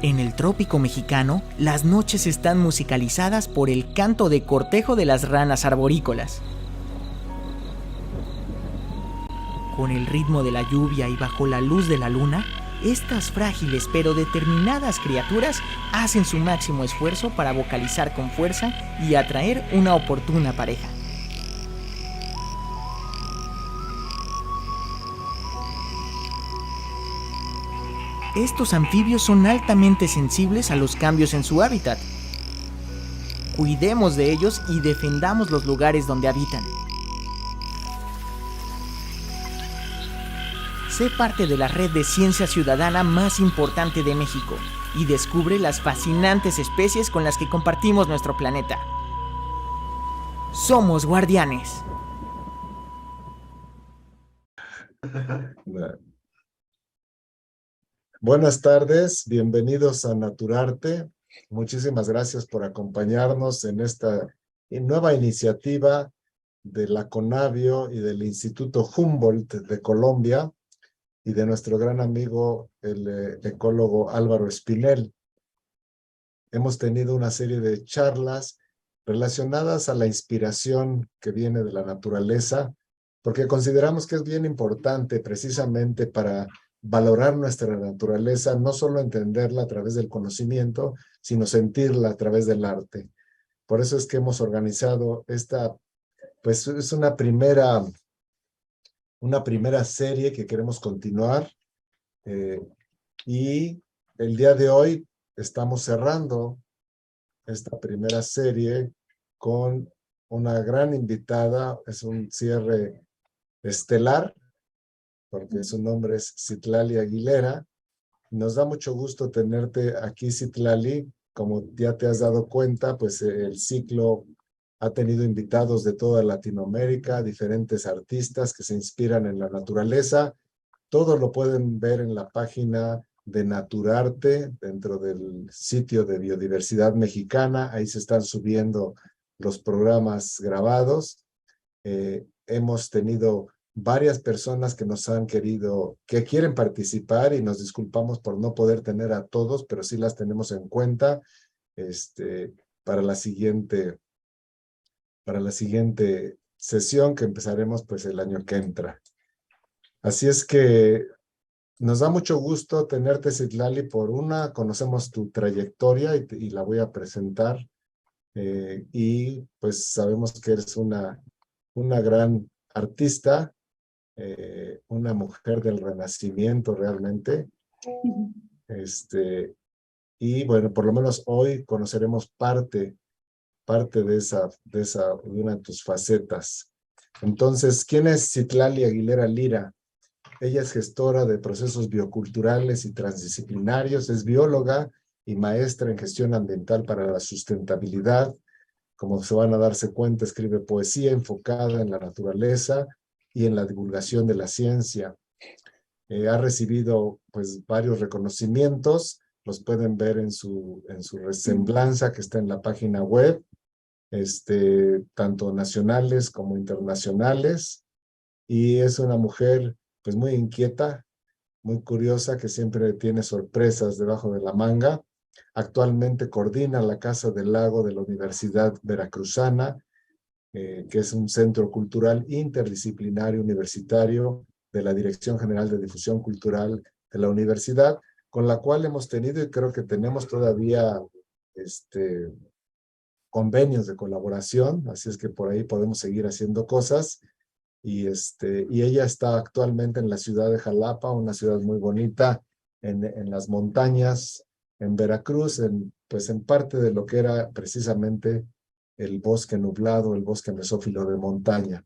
En el trópico mexicano, las noches están musicalizadas por el canto de cortejo de las ranas arborícolas. Con el ritmo de la lluvia y bajo la luz de la luna, estas frágiles pero determinadas criaturas hacen su máximo esfuerzo para vocalizar con fuerza y atraer una oportuna pareja. Estos anfibios son altamente sensibles a los cambios en su hábitat. Cuidemos de ellos y defendamos los lugares donde habitan. Sé parte de la red de ciencia ciudadana más importante de México y descubre las fascinantes especies con las que compartimos nuestro planeta. Somos guardianes. Buenas tardes, bienvenidos a Naturarte. Muchísimas gracias por acompañarnos en esta nueva iniciativa de la CONAVIO y del Instituto Humboldt de Colombia y de nuestro gran amigo, el ecólogo Álvaro Espinel. Hemos tenido una serie de charlas relacionadas a la inspiración que viene de la naturaleza, porque consideramos que es bien importante precisamente para valorar nuestra naturaleza, no solo entenderla a través del conocimiento, sino sentirla a través del arte. Por eso es que hemos organizado esta, pues es una primera serie que queremos continuar, y el día de hoy estamos cerrando esta primera serie con una gran invitada. Es un cierre estelar, porque su nombre es Citlali Aguilera. Nos da mucho gusto tenerte aquí, Citlali. Como ya te has dado cuenta, pues el ciclo ha tenido invitados de toda Latinoamérica, diferentes artistas que se inspiran en la naturaleza. Todo lo pueden ver en la página de Naturarte, dentro del sitio de Biodiversidad Mexicana. Ahí se están subiendo los programas grabados. Hemos tenido varias personas que nos han querido, que quieren participar, y nos disculpamos por no poder tener a todos, pero sí las tenemos en cuenta para la siguiente sesión, que empezaremos pues el año que entra. Así es que nos da mucho gusto tenerte, Citlali. Conocemos tu trayectoria y la voy a presentar, y pues sabemos que eres una gran artista, una mujer del Renacimiento realmente. Y bueno, por lo menos hoy conoceremos parte de una de tus facetas. Entonces, ¿quién es Citlali Aguilera Lira? Ella es gestora de procesos bioculturales y transdisciplinarios, es bióloga y maestra en gestión ambiental para la sustentabilidad. Como se van a darse cuenta, escribe poesía enfocada en la naturaleza y en la divulgación de la ciencia. Ha recibido pues varios reconocimientos, los pueden ver en su semblanza que está en la página web, tanto nacionales como internacionales, y es una mujer pues muy inquieta, muy curiosa, que siempre tiene sorpresas debajo de la manga. Actualmente coordina la Casa del Lago de la Universidad Veracruzana, que es un centro cultural interdisciplinario universitario de la Dirección General de Difusión Cultural de la universidad, con la cual hemos tenido y creo que tenemos todavía convenios de colaboración, así es que por ahí podemos seguir haciendo cosas. Y ella está actualmente en la ciudad de Jalapa, una ciudad muy bonita, en las montañas, en Veracruz, pues en parte de lo que era precisamente el bosque nublado, el bosque mesófilo de montaña.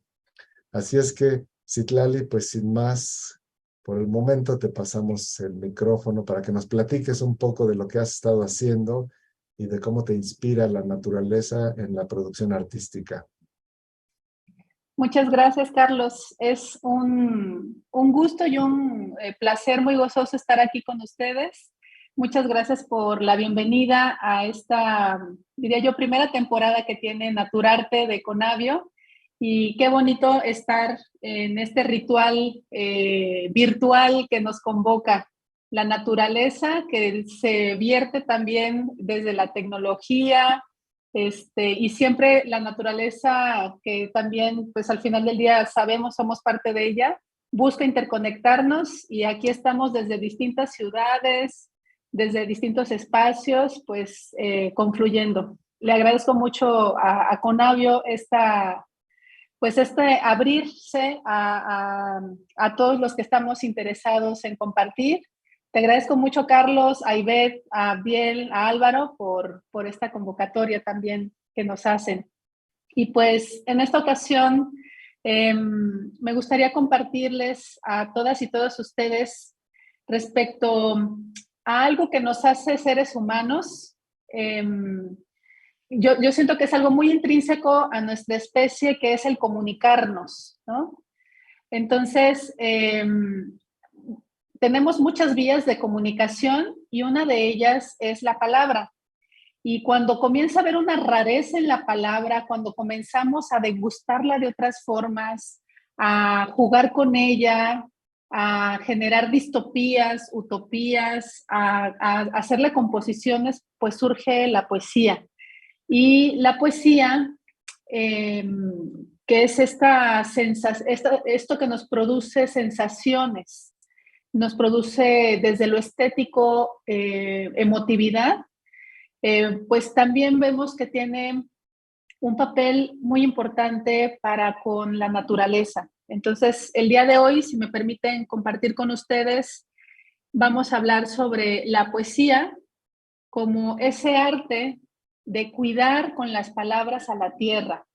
Así es que, Citlali, pues sin más, por el momento te pasamos el micrófono para que nos platiques un poco de lo que has estado haciendo y de cómo te inspira la naturaleza en la producción artística. Muchas gracias, Carlos. Es un gusto y un placer muy gozoso estar aquí con ustedes. Muchas gracias por la bienvenida a esta, diría yo, primera temporada que tiene Naturarte de Conavio. Y qué bonito estar en este ritual virtual que nos convoca. la naturaleza que se vierte también desde la tecnología, y siempre la naturaleza que también, pues al final del día sabemos, somos parte de ella, busca interconectarnos y aquí estamos desde distintas ciudades, desde distintos espacios, pues confluyendo. Le agradezco mucho a Conavio pues abrirse a todos los que estamos interesados en compartir. Te agradezco mucho, Carlos, a Ivette, a Biel, a Álvaro, por esta convocatoria también que nos hacen. Y pues en esta ocasión me gustaría compartirles a todas y todos ustedes respecto a algo que nos hace seres humanos. Yo siento que es algo muy intrínseco a nuestra especie, que es el comunicarnos, ¿no? Entonces, tenemos muchas vías de comunicación y una de ellas es la palabra. Y cuando comienza a haber una rareza en la palabra, cuando comenzamos a degustarla de otras formas, a jugar con ella, a generar distopías, utopías, a hacerle composiciones, pues surge la poesía. Y la poesía, que es esto que nos produce sensaciones, nos produce desde lo estético emotividad, pues también vemos que tiene un papel muy importante para con la naturaleza. Entonces, el día de hoy, si me permiten compartir con ustedes, vamos a hablar sobre la poesía como ese arte de cuidar con las palabras a la tierra.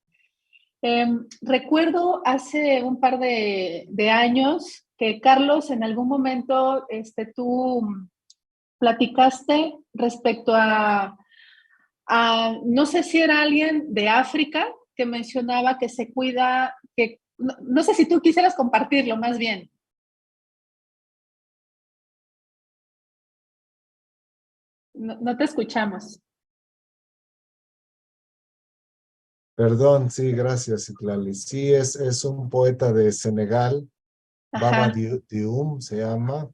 Recuerdo hace un par de años que, Carlos, en algún momento tú platicaste respecto no sé si era alguien de África que mencionaba que se cuida, que no sé si tú quisieras compartirlo más bien. No te escuchamos. Perdón, sí, gracias, Citlali. Sí, es un poeta de Senegal, Baba Ajá. Dioum se llama,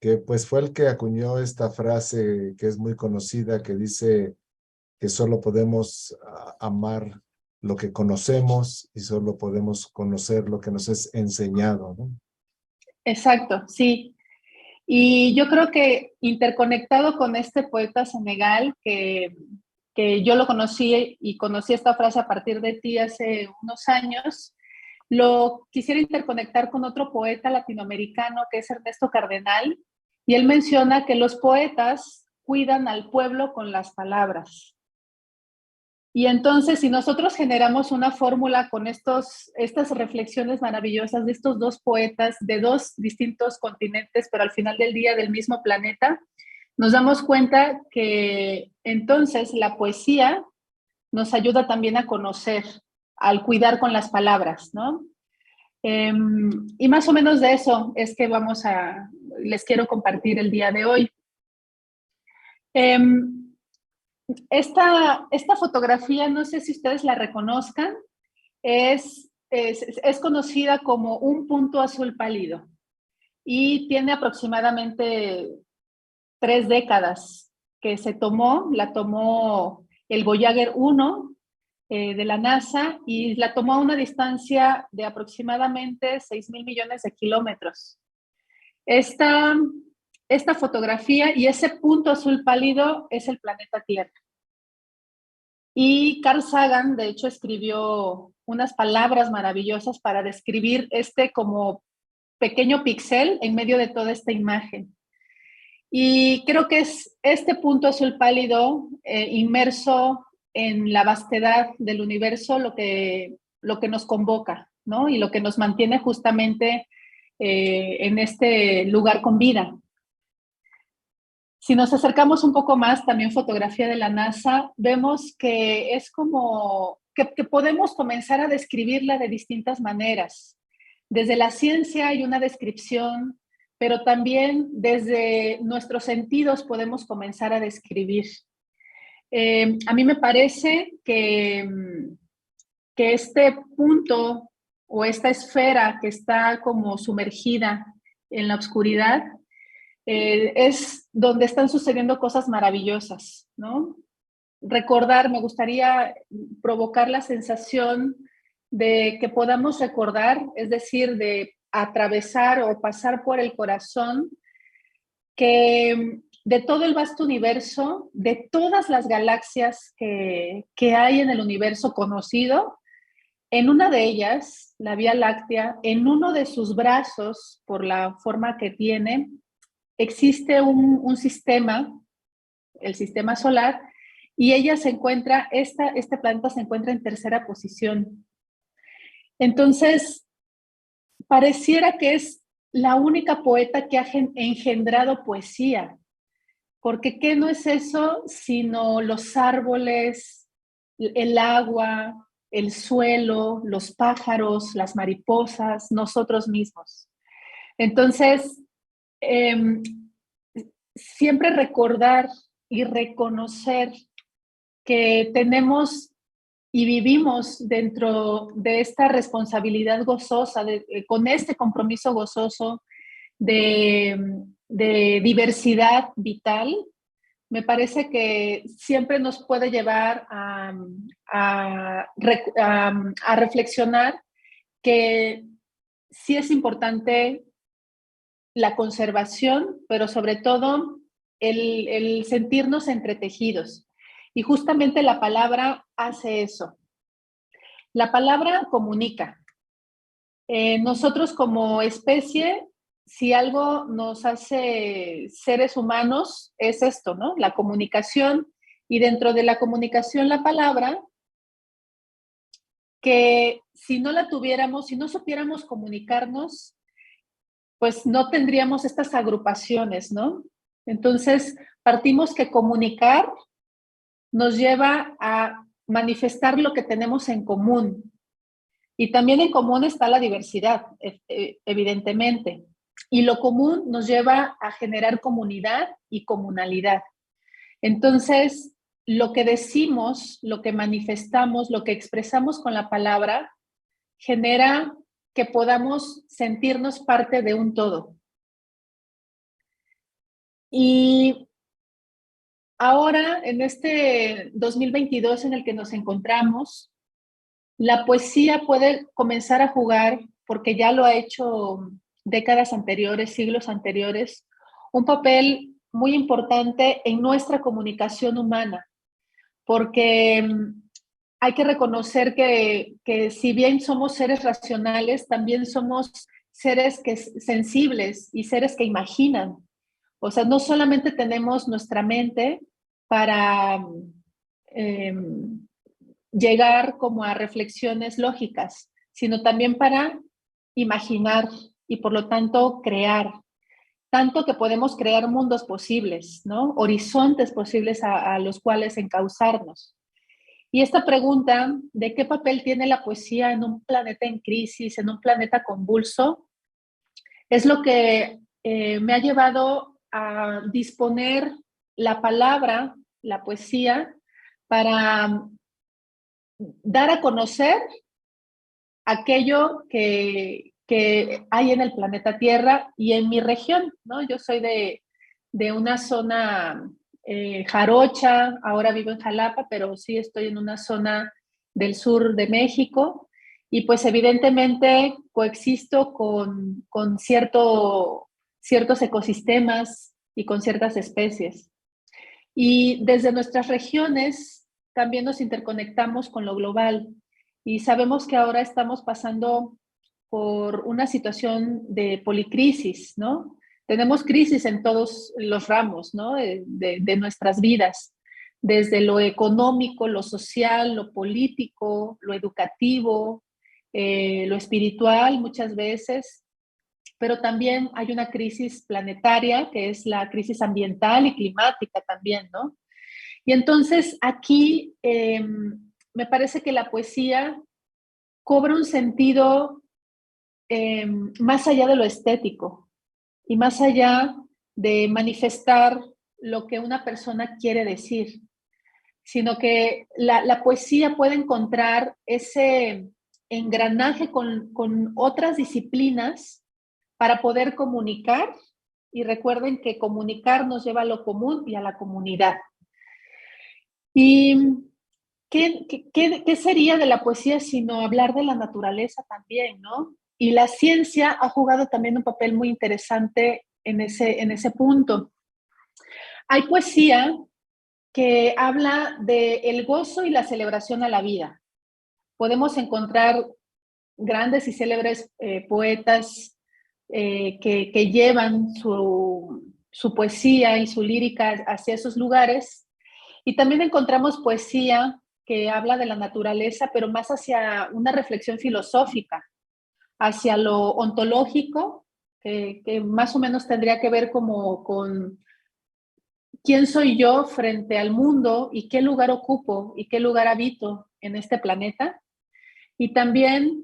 que pues fue el que acuñó esta frase que es muy conocida, que dice que solo podemos amar lo que conocemos y solo podemos conocer lo que nos es enseñado, ¿no? Exacto, sí. Y yo creo que interconectado con este poeta senegal, que yo lo conocí y conocí esta frase a partir de ti hace unos años, lo quisiera interconectar con otro poeta latinoamericano que es Ernesto Cardenal, y él menciona que los poetas cuidan al pueblo con las palabras. Y entonces, si nosotros generamos una fórmula con estas reflexiones maravillosas de estos dos poetas de dos distintos continentes, pero al final del día del mismo planeta, nos damos cuenta que entonces la poesía nos ayuda también a conocer, al cuidar con las palabras, ¿no? Y más o menos de eso es que les quiero compartir el día de hoy. Esta fotografía, no sé si ustedes la reconozcan, es conocida como un punto azul pálido y tiene aproximadamente 3 décadas que la tomó el Voyager 1 de la NASA y la tomó a una distancia de aproximadamente 6,000 millones de kilómetros. Esta fotografía y ese punto azul pálido es el planeta Tierra. Y Carl Sagan, de hecho, escribió unas palabras maravillosas para describir como pequeño píxel en medio de toda esta imagen. Y creo que es este punto azul pálido inmerso en la vastedad del universo lo que nos convoca, ¿no? Y lo que nos mantiene justamente en este lugar con vida. Si nos acercamos un poco más, también fotografía de la NASA, vemos que es como que podemos comenzar a describirla de distintas maneras. Desde la ciencia hay una descripción, pero también desde nuestros sentidos podemos comenzar a describir. A mí me parece que este punto o esta esfera que está como sumergida en la oscuridad es donde están sucediendo cosas maravillosas, ¿no? Recordar, me gustaría provocar la sensación de que podamos recordar, es decir, de atravesar o pasar por el corazón, que de todo el vasto universo, de todas las galaxias que hay en el universo conocido, en una de ellas, la Vía Láctea, en uno de sus brazos, por la forma que tiene, existe un sistema, el sistema solar, y ella se encuentra, este planeta se encuentra en tercera posición. Entonces, pareciera que es la única poeta que ha engendrado poesía, porque ¿qué no es eso sino los árboles, el agua, el suelo, los pájaros, las mariposas, nosotros mismos? Entonces, eh, siempre recordar y reconocer que tenemos y vivimos dentro de esta responsabilidad gozosa, con este compromiso gozoso de diversidad vital, me parece que siempre nos puede llevar a reflexionar que sí es importante la conservación, pero sobre todo el sentirnos entretejidos. Y justamente la palabra hace eso. La palabra comunica. Nosotros como especie, si algo nos hace seres humanos, es esto, ¿no? La comunicación. Y dentro de la comunicación, la palabra, que si no la tuviéramos, si no supiéramos comunicarnos, pues no tendríamos estas agrupaciones, ¿no? Entonces, partimos que comunicar nos lleva a manifestar lo que tenemos en común. Y también en común está la diversidad, evidentemente. Y lo común nos lleva a generar comunidad y comunalidad. Entonces, lo que decimos, lo que manifestamos, lo que expresamos con la palabra, genera que podamos sentirnos parte de un todo. Y ahora, en este 2022 en el que nos encontramos, la poesía puede comenzar a jugar, porque ya lo ha hecho décadas anteriores, siglos anteriores, un papel muy importante en nuestra comunicación humana, porque hay que reconocer que si bien somos seres racionales, también somos seres sensibles y seres que imaginan. O sea, no solamente tenemos nuestra mente para eh, llegar como a reflexiones lógicas, sino también para imaginar y por lo tanto crear. Tanto que podemos crear mundos posibles, ¿no? Horizontes posibles a los cuales encauzarnos. Y esta pregunta de qué papel tiene la poesía en un planeta en crisis, en un planeta convulso, es lo que me ha llevado a disponer la palabra, la poesía, para dar a conocer aquello que hay en el planeta Tierra y en mi región, ¿no? Yo soy de una zona jarocha, ahora vivo en Jalapa, pero sí estoy en una zona del sur de México y pues evidentemente coexisto con ciertos ecosistemas y con ciertas especies. Y desde nuestras regiones también nos interconectamos con lo global y sabemos que ahora estamos pasando por una situación de policrisis, ¿no? Tenemos crisis en todos los ramos, ¿no? De nuestras vidas, desde lo económico, lo social, lo político, lo educativo, lo espiritual muchas veces, pero también hay una crisis planetaria, que es la crisis ambiental y climática también, ¿no? Y entonces aquí me parece que la poesía cobra un sentido más allá de lo estético y más allá de manifestar lo que una persona quiere decir, sino que la poesía puede encontrar ese engranaje con otras disciplinas para poder comunicar y recuerden que comunicar nos lleva a lo común y a la comunidad. ¿Y qué sería de la poesía sino hablar de la naturaleza también, ¿no? Y la ciencia ha jugado también un papel muy interesante en ese punto. Hay poesía que habla del gozo y la celebración a la vida. Podemos encontrar grandes y célebres poetas que llevan su poesía y su lírica hacia esos lugares. Y también encontramos poesía que habla de la naturaleza, pero más hacia una reflexión filosófica, hacia lo ontológico, que más o menos tendría que ver como con quién soy yo frente al mundo y qué lugar ocupo y qué lugar habito en este planeta. Y también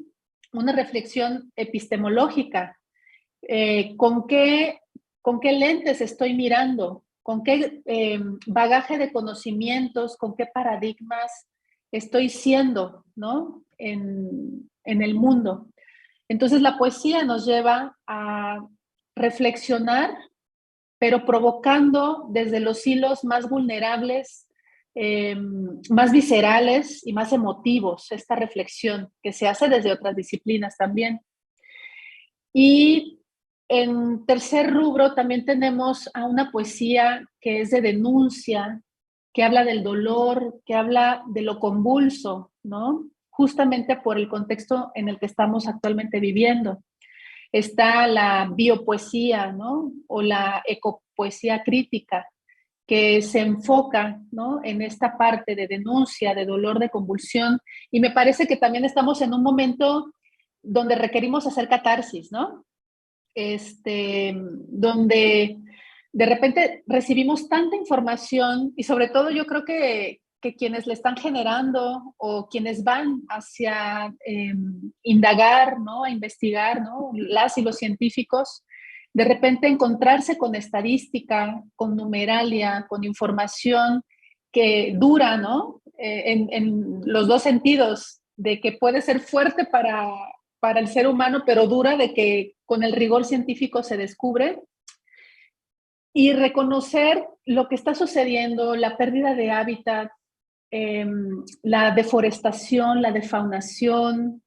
una reflexión epistemológica, con qué lentes estoy mirando, con qué bagaje de conocimientos, con qué paradigmas estoy siendo, ¿no? En el mundo. Entonces la poesía nos lleva a reflexionar, pero provocando desde los hilos más vulnerables, más viscerales y más emotivos esta reflexión que se hace desde otras disciplinas también. Y en tercer rubro también tenemos a una poesía que es de denuncia, que habla del dolor, que habla de lo convulso, ¿no? Justamente por el contexto en el que estamos actualmente viviendo. Está la biopoesía, ¿no? O la ecopoesía crítica, que se enfoca, ¿no? En esta parte de denuncia, de dolor, de convulsión. Y me parece que también estamos en un momento donde requerimos hacer catarsis, ¿no? Donde de repente recibimos tanta información y sobre todo yo creo que quienes le están generando o quienes van hacia indagar, ¿no? A investigar, ¿no? Las y los científicos, de repente encontrarse con estadística, con numeralia, con información que dura, ¿no? En los dos sentidos, de que puede ser fuerte para el ser humano, pero dura de que con el rigor científico se descubre, y reconocer lo que está sucediendo, la pérdida de hábitat, la deforestación, la defaunación,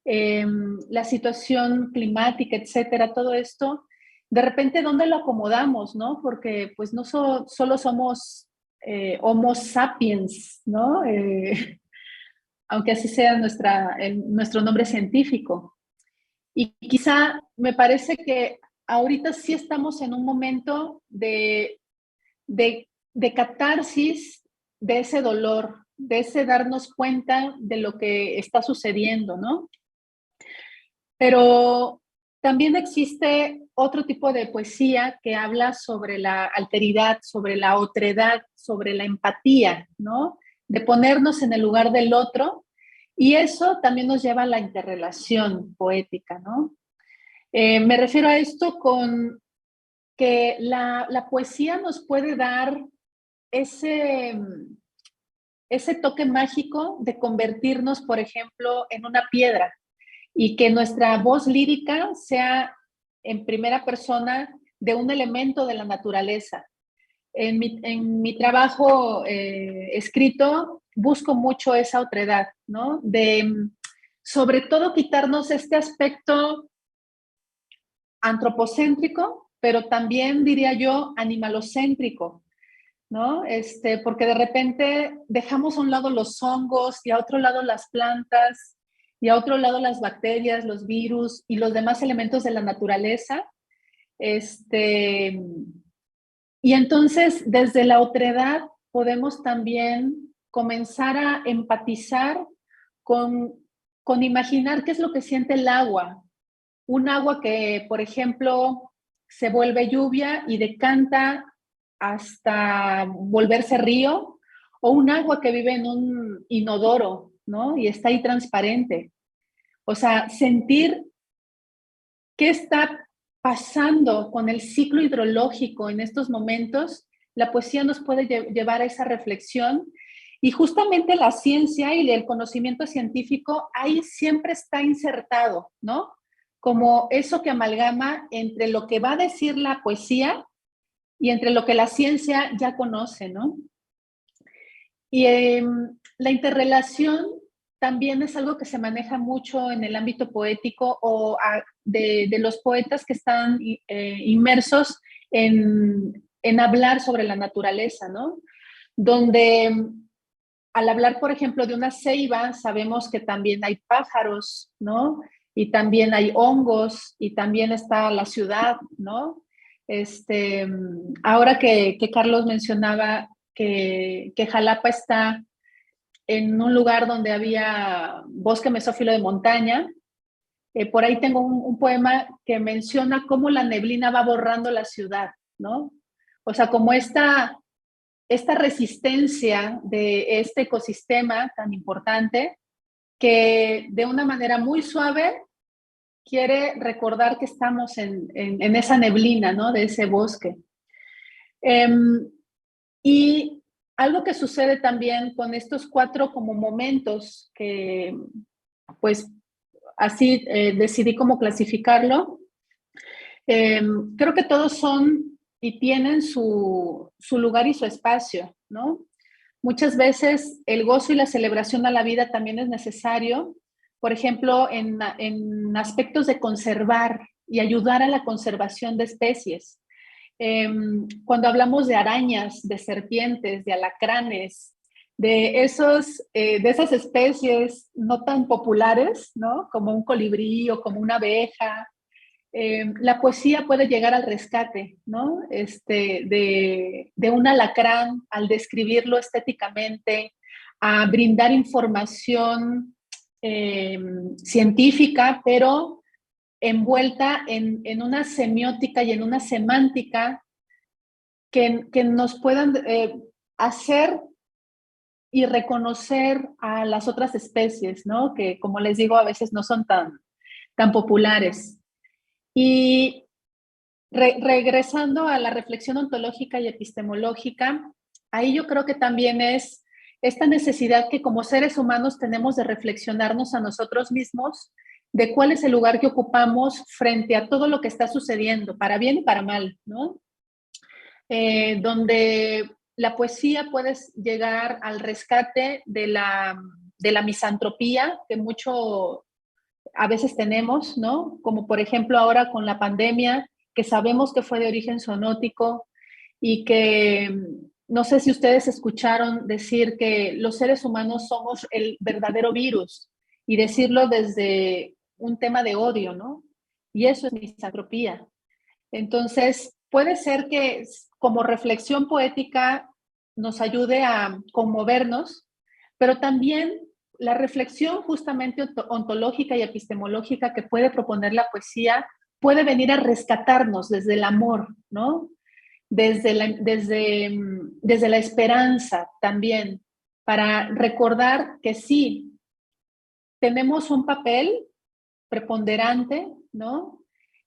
la situación climática, etcétera, todo esto, de repente, ¿dónde lo acomodamos, no? Porque pues no solo somos Homo sapiens, ¿no? Aunque así sea nuestro nombre científico. Y quizá me parece que ahorita sí estamos en un momento de catarsis de ese dolor, de ese darnos cuenta de lo que está sucediendo, ¿no? Pero también existe otro tipo de poesía que habla sobre la alteridad, sobre la otredad, sobre la empatía, ¿no? De ponernos en el lugar del otro, y eso también nos lleva a la interrelación poética, ¿no? Me refiero a esto con que la poesía nos puede dar ese, ese toque mágico de convertirnos, por ejemplo, en una piedra, y que nuestra voz lírica sea en primera persona de un elemento de la naturaleza. En mi trabajo escrito busco mucho esa otredad, ¿no? De sobre todo quitarnos este aspecto antropocéntrico, pero también diría yo animalocéntrico, ¿no? Porque de repente dejamos a un lado los hongos y a otro lado las plantas y a otro lado las bacterias, los virus y los demás elementos de la naturaleza. Y entonces desde la otredad podemos también comenzar a empatizar con, con imaginar qué es lo que siente el agua. Un agua que, por ejemplo, se vuelve lluvia y decanta hasta volverse río, o un agua que vive en un inodoro, ¿no? Y está ahí transparente. O sea, sentir qué está pasando con el ciclo hidrológico en estos momentos, la poesía nos puede llevar a esa reflexión, y justamente la ciencia y el conocimiento científico ahí siempre está insertado, ¿no? como eso que amalgama entre lo que va a decir la poesía y entre lo que la ciencia ya conoce, ¿no? Y la interrelación también es algo que se maneja mucho en el ámbito poético o de los poetas que están inmersos en hablar sobre la naturaleza, ¿no? Donde al hablar, por ejemplo, de una ceiba, sabemos que también hay pájaros, ¿no? Y también hay hongos, y también está la ciudad, ¿no? Ahora que Carlos mencionaba que Jalapa está en un lugar donde había bosque mesófilo de montaña, por ahí tengo un poema que menciona cómo la neblina va borrando la ciudad, ¿no? O sea, como esta resistencia de este ecosistema tan importante que de una manera muy suave quiere recordar que estamos en esa neblina, ¿no? De ese bosque. Y algo que sucede también con estos 4 como momentos que, pues, así decidí cómo clasificarlo. Creo que todos son y tienen su lugar y su espacio, ¿no? Muchas veces el gozo y la celebración a la vida también es necesario, por ejemplo, en aspectos de conservar y ayudar a la conservación de especies. Cuando hablamos de arañas, de serpientes, de alacranes, de esas especies no tan populares, ¿no? Como un colibrí o como una abeja, la poesía puede llegar al rescate, ¿no? De un alacrán, al describirlo estéticamente, a brindar información científica, pero envuelta en una semiótica y en una semántica que nos puedan hacer y reconocer a las otras especies, ¿no? Que, como les digo, a veces no son tan populares. Y regresando a la reflexión ontológica y epistemológica, ahí yo creo que también es esta necesidad que como seres humanos tenemos de reflexionarnos a nosotros mismos de cuál es el lugar que ocupamos frente a todo lo que está sucediendo, para bien y para mal, ¿no? Donde la poesía puede llegar al rescate de la misantropía que mucho a veces tenemos, ¿no? Como por ejemplo ahora con la pandemia, que sabemos que fue de origen zoonótico y que no sé si ustedes escucharon decir que los seres humanos somos el verdadero virus y decirlo desde un tema de odio, ¿no? Y eso es misantropía. Entonces, puede ser que como reflexión poética nos ayude a conmovernos, pero también la reflexión justamente ontológica y epistemológica que puede proponer la poesía puede venir a rescatarnos desde el amor, ¿no? Desde la esperanza también, para recordar que sí, tenemos un papel preponderante, ¿no?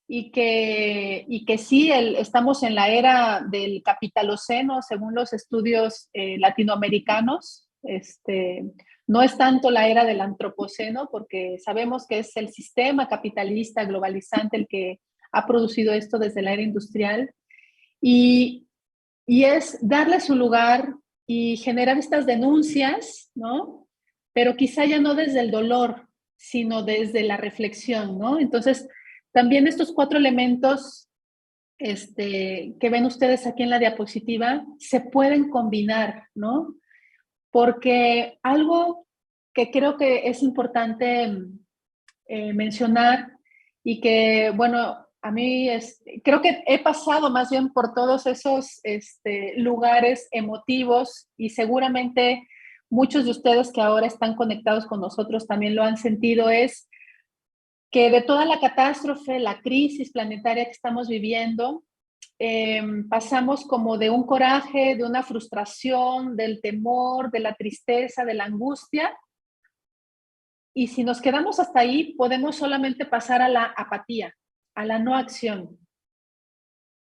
Y que sí, estamos en la era del capitaloceno, según los estudios latinoamericanos. No es tanto la era del antropoceno, porque sabemos que es el sistema capitalista globalizante el que ha producido esto desde la era industrial. Y, y es darle su lugar y generar estas denuncias, ¿no? Pero quizá ya no desde el dolor, sino desde la reflexión, ¿no? Entonces, también estos 4 elementos que ven ustedes aquí en la diapositiva se pueden combinar, ¿no? Porque algo que creo que es importante mencionar y que, bueno, a mí creo que he pasado más bien por todos esos lugares emotivos y seguramente muchos de ustedes que ahora están conectados con nosotros también lo han sentido, es que de toda la catástrofe, la crisis planetaria que estamos viviendo, pasamos como de un coraje, de una frustración, del temor, de la tristeza, de la angustia, y si nos quedamos hasta ahí, podemos solamente pasar a la apatía, a la no acción.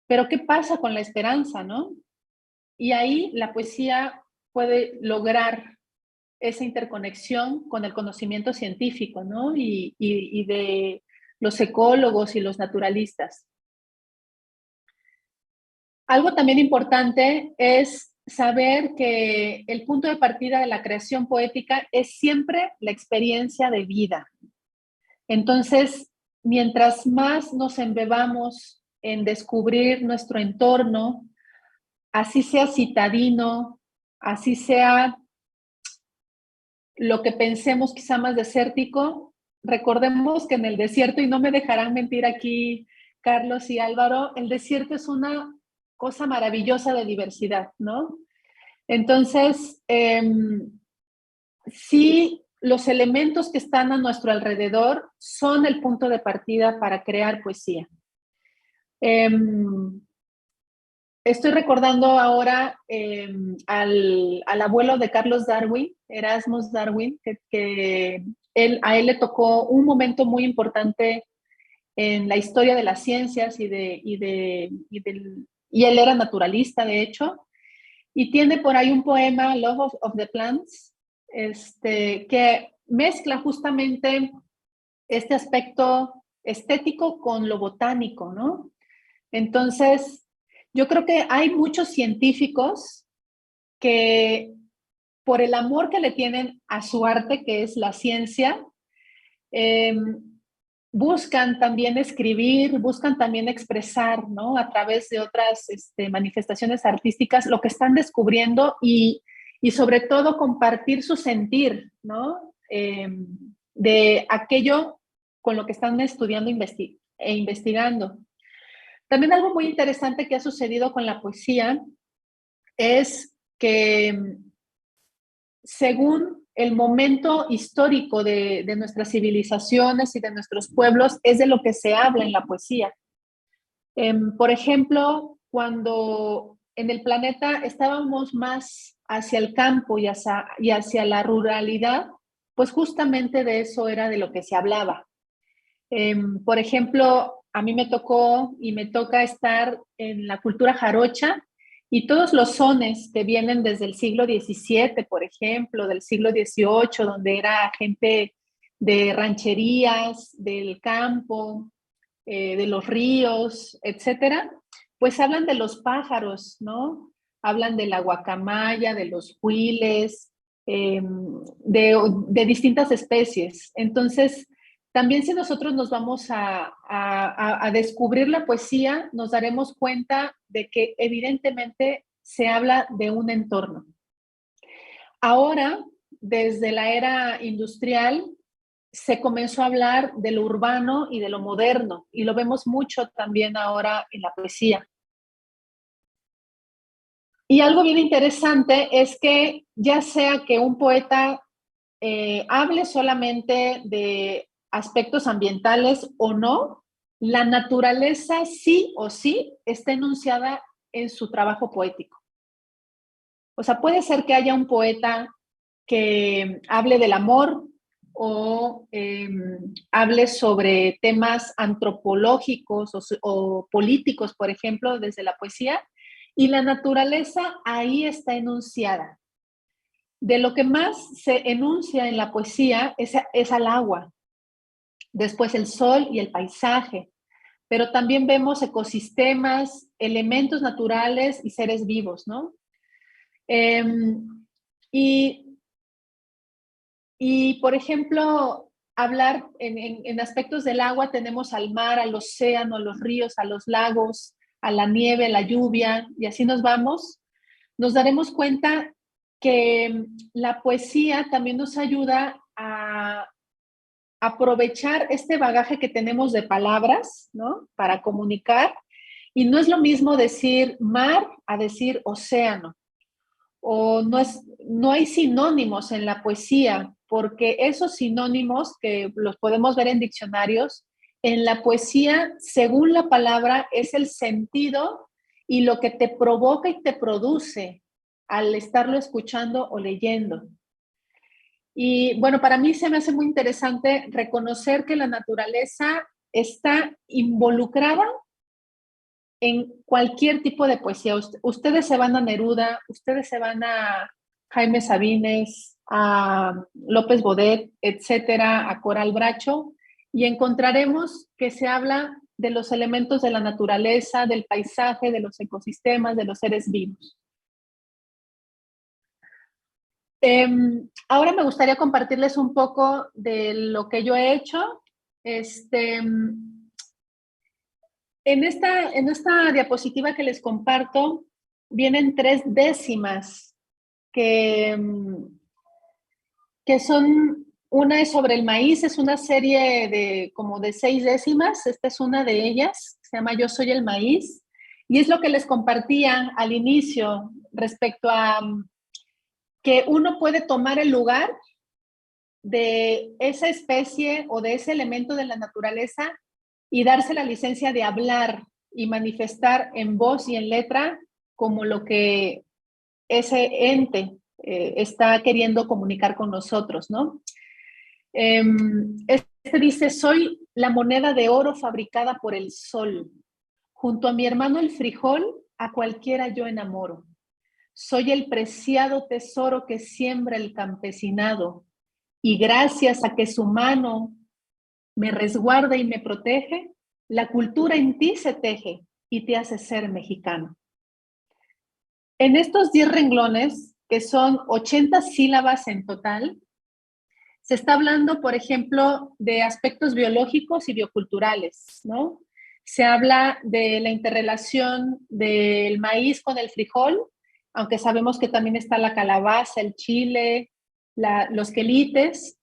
Pero ¿qué pasa con la esperanza, no? Y ahí la poesía puede lograr esa interconexión con el conocimiento científico, ¿no? Y de los ecólogos y los naturalistas. Algo también importante es saber que el punto de partida de la creación poética es siempre la experiencia de vida. Entonces, mientras más nos embebamos en descubrir nuestro entorno, así sea citadino, así sea lo que pensemos quizá más desértico, recordemos que en el desierto, y no me dejarán mentir aquí Carlos y Álvaro, el desierto es una cosa maravillosa de diversidad, ¿no? Entonces, sí, los elementos que están a nuestro alrededor son el punto de partida para crear poesía. Estoy recordando ahora al abuelo de Carlos Darwin, Erasmus Darwin, que a él le tocó un momento muy importante en la historia de las ciencias y él era naturalista, de hecho, y tiene por ahí un poema, Love of the Plants, que mezcla justamente este aspecto estético con lo botánico, ¿no? Entonces, yo creo que hay muchos científicos que por el amor que le tienen a su arte, que es la ciencia, buscan también escribir, buscan también expresar, ¿no? A través de otras manifestaciones artísticas lo que están descubriendo y sobre todo compartir su sentir, ¿no? De aquello con lo que están estudiando e investigando. También algo muy interesante que ha sucedido con la poesía es que según el momento histórico de nuestras civilizaciones y de nuestros pueblos, es de lo que se habla en la poesía. Por ejemplo, cuando en el planeta estábamos más hacia el campo y hacia la ruralidad, pues justamente de eso era de lo que se hablaba. Por ejemplo, a mí me tocó y me toca estar en la cultura jarocha y todos los sones que vienen desde el siglo XVII, por ejemplo, del siglo XVIII, donde era gente de rancherías, del campo, de los ríos, etcétera, pues hablan de los pájaros, ¿no? Hablan de la guacamaya, de los huiles, de distintas especies. Entonces, también si nosotros nos vamos a descubrir la poesía, nos daremos cuenta de que evidentemente se habla de un entorno. Ahora, desde la era industrial, se comenzó a hablar de lo urbano y de lo moderno, y lo vemos mucho también ahora en la poesía. Y algo bien interesante es que ya sea que un poeta hable solamente de aspectos ambientales o no, la naturaleza sí o sí está enunciada en su trabajo poético. O sea, puede ser que haya un poeta que hable del amor o hable sobre temas antropológicos o políticos, por ejemplo, desde la poesía, y la naturaleza ahí está enunciada. De lo que más se enuncia en la poesía es al agua, después el sol y el paisaje, pero también vemos ecosistemas, elementos naturales y seres vivos, ¿no? Y, por ejemplo, hablar en aspectos del agua, tenemos al mar, al océano, a los ríos, a los lagos, a la nieve, a la lluvia, y así nos vamos. Nos daremos cuenta que la poesía también nos ayuda a aprovechar este bagaje que tenemos de palabras, ¿no? Para comunicar. Y no es lo mismo decir mar a decir océano. O no hay sinónimos en la poesía, porque esos sinónimos que los podemos ver en diccionarios, en la poesía, según la palabra, es el sentido y lo que te provoca y te produce al estarlo escuchando o leyendo. Y bueno, para mí se me hace muy interesante reconocer que la naturaleza está involucrada en cualquier tipo de poesía. Ustedes se van a Neruda, ustedes se van a Jaime Sabines, a López Bodet, etcétera, a Coral Bracho, y encontraremos que se habla de los elementos de la naturaleza, del paisaje, de los ecosistemas, de los seres vivos. Ahora me gustaría compartirles un poco de lo que yo he hecho. En esta diapositiva que les comparto, vienen 3 décimas que son, una es sobre el maíz, es una serie de como de 6 décimas, esta es una de ellas, se llama Yo soy el maíz, y es lo que les compartía al inicio respecto a que uno puede tomar el lugar de esa especie o de ese elemento de la naturaleza y darse la licencia de hablar y manifestar en voz y en letra como lo que ese ente está queriendo comunicar con nosotros, ¿no? Este dice, soy la moneda de oro fabricada por el sol. Junto a mi hermano el frijol, a cualquiera yo enamoro. Soy el preciado tesoro que siembra el campesinado, y gracias a que su mano me resguarda y me protege, la cultura en ti se teje y te hace ser mexicano. En estos 10 renglones, que son 80 sílabas en total, se está hablando, por ejemplo, de aspectos biológicos y bioculturales, ¿no? Se habla de la interrelación del maíz con el frijol, aunque sabemos que también está la calabaza, el chile, los quelites.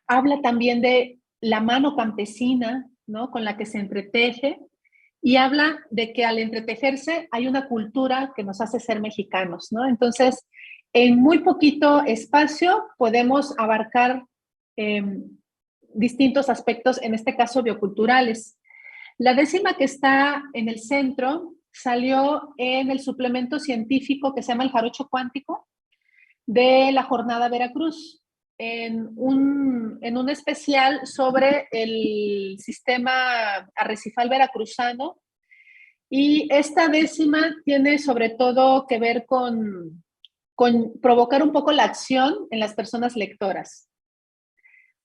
Habla también de la mano campesina, ¿no? Con la que se entreteje, y habla de que al entretejerse hay una cultura que nos hace ser mexicanos, ¿no? Entonces, en muy poquito espacio podemos abarcar distintos aspectos, en este caso bioculturales. La décima que está en el centro salió en el suplemento científico que se llama El Jarocho Cuántico de la Jornada Veracruz, en un especial sobre el sistema arrecifal veracruzano. Y esta décima tiene sobre todo que ver con provocar un poco la acción en las personas lectoras.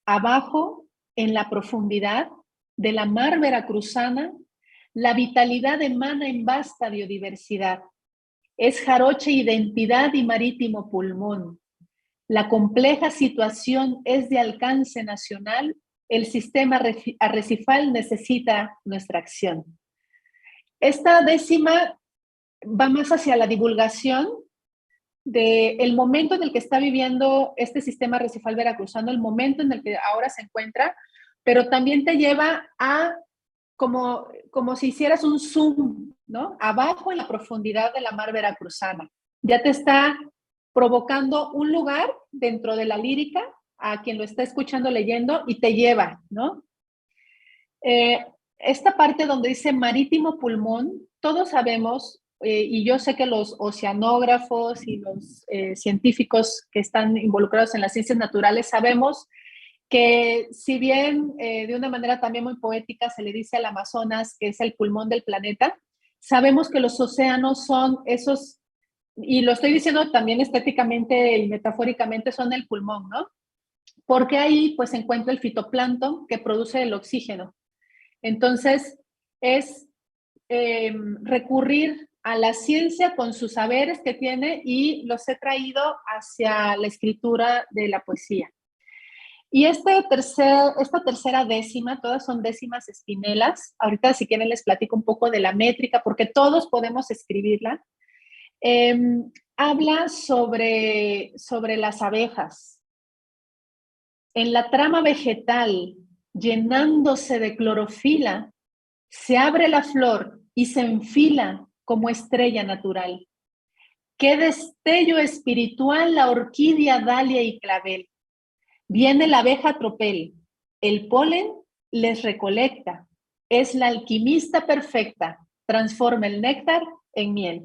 Abajo, en la profundidad de la mar veracruzana, la vitalidad emana en vasta biodiversidad. Es jarocha identidad y marítimo pulmón. La compleja situación es de alcance nacional. El sistema arrecifal necesita nuestra acción. Esta décima va más hacia la divulgación del momento en el que está viviendo este sistema arrecifal veracruzano, el momento en el que ahora se encuentra, pero también te lleva a como si hicieras un zoom, ¿no? Abajo en la profundidad de la mar veracruzana. Ya te está provocando un lugar dentro de la lírica a quien lo está escuchando, leyendo, y te lleva, ¿no? Esta parte donde dice marítimo pulmón, todos sabemos, y yo sé que los oceanógrafos y los científicos que están involucrados en las ciencias naturales sabemos que si bien de una manera también muy poética se le dice al Amazonas que es el pulmón del planeta, sabemos que los océanos son esos, y lo estoy diciendo también estéticamente y metafóricamente, son el pulmón, ¿no? Porque ahí pues se encuentra el fitoplancton que produce el oxígeno. Entonces es recurrir a la ciencia con sus saberes que tiene, y los he traído hacia la escritura de la poesía. Y esta tercera décima, todas son décimas espinelas. Ahorita si quieren les platico un poco de la métrica, porque todos podemos escribirla. Habla sobre las abejas. En la trama vegetal, llenándose de clorofila, se abre la flor y se enfila como estrella natural. Qué destello espiritual la orquídea, dalia y clavel. Viene la abeja tropel, el polen les recolecta, es la alquimista perfecta, transforma el néctar en miel.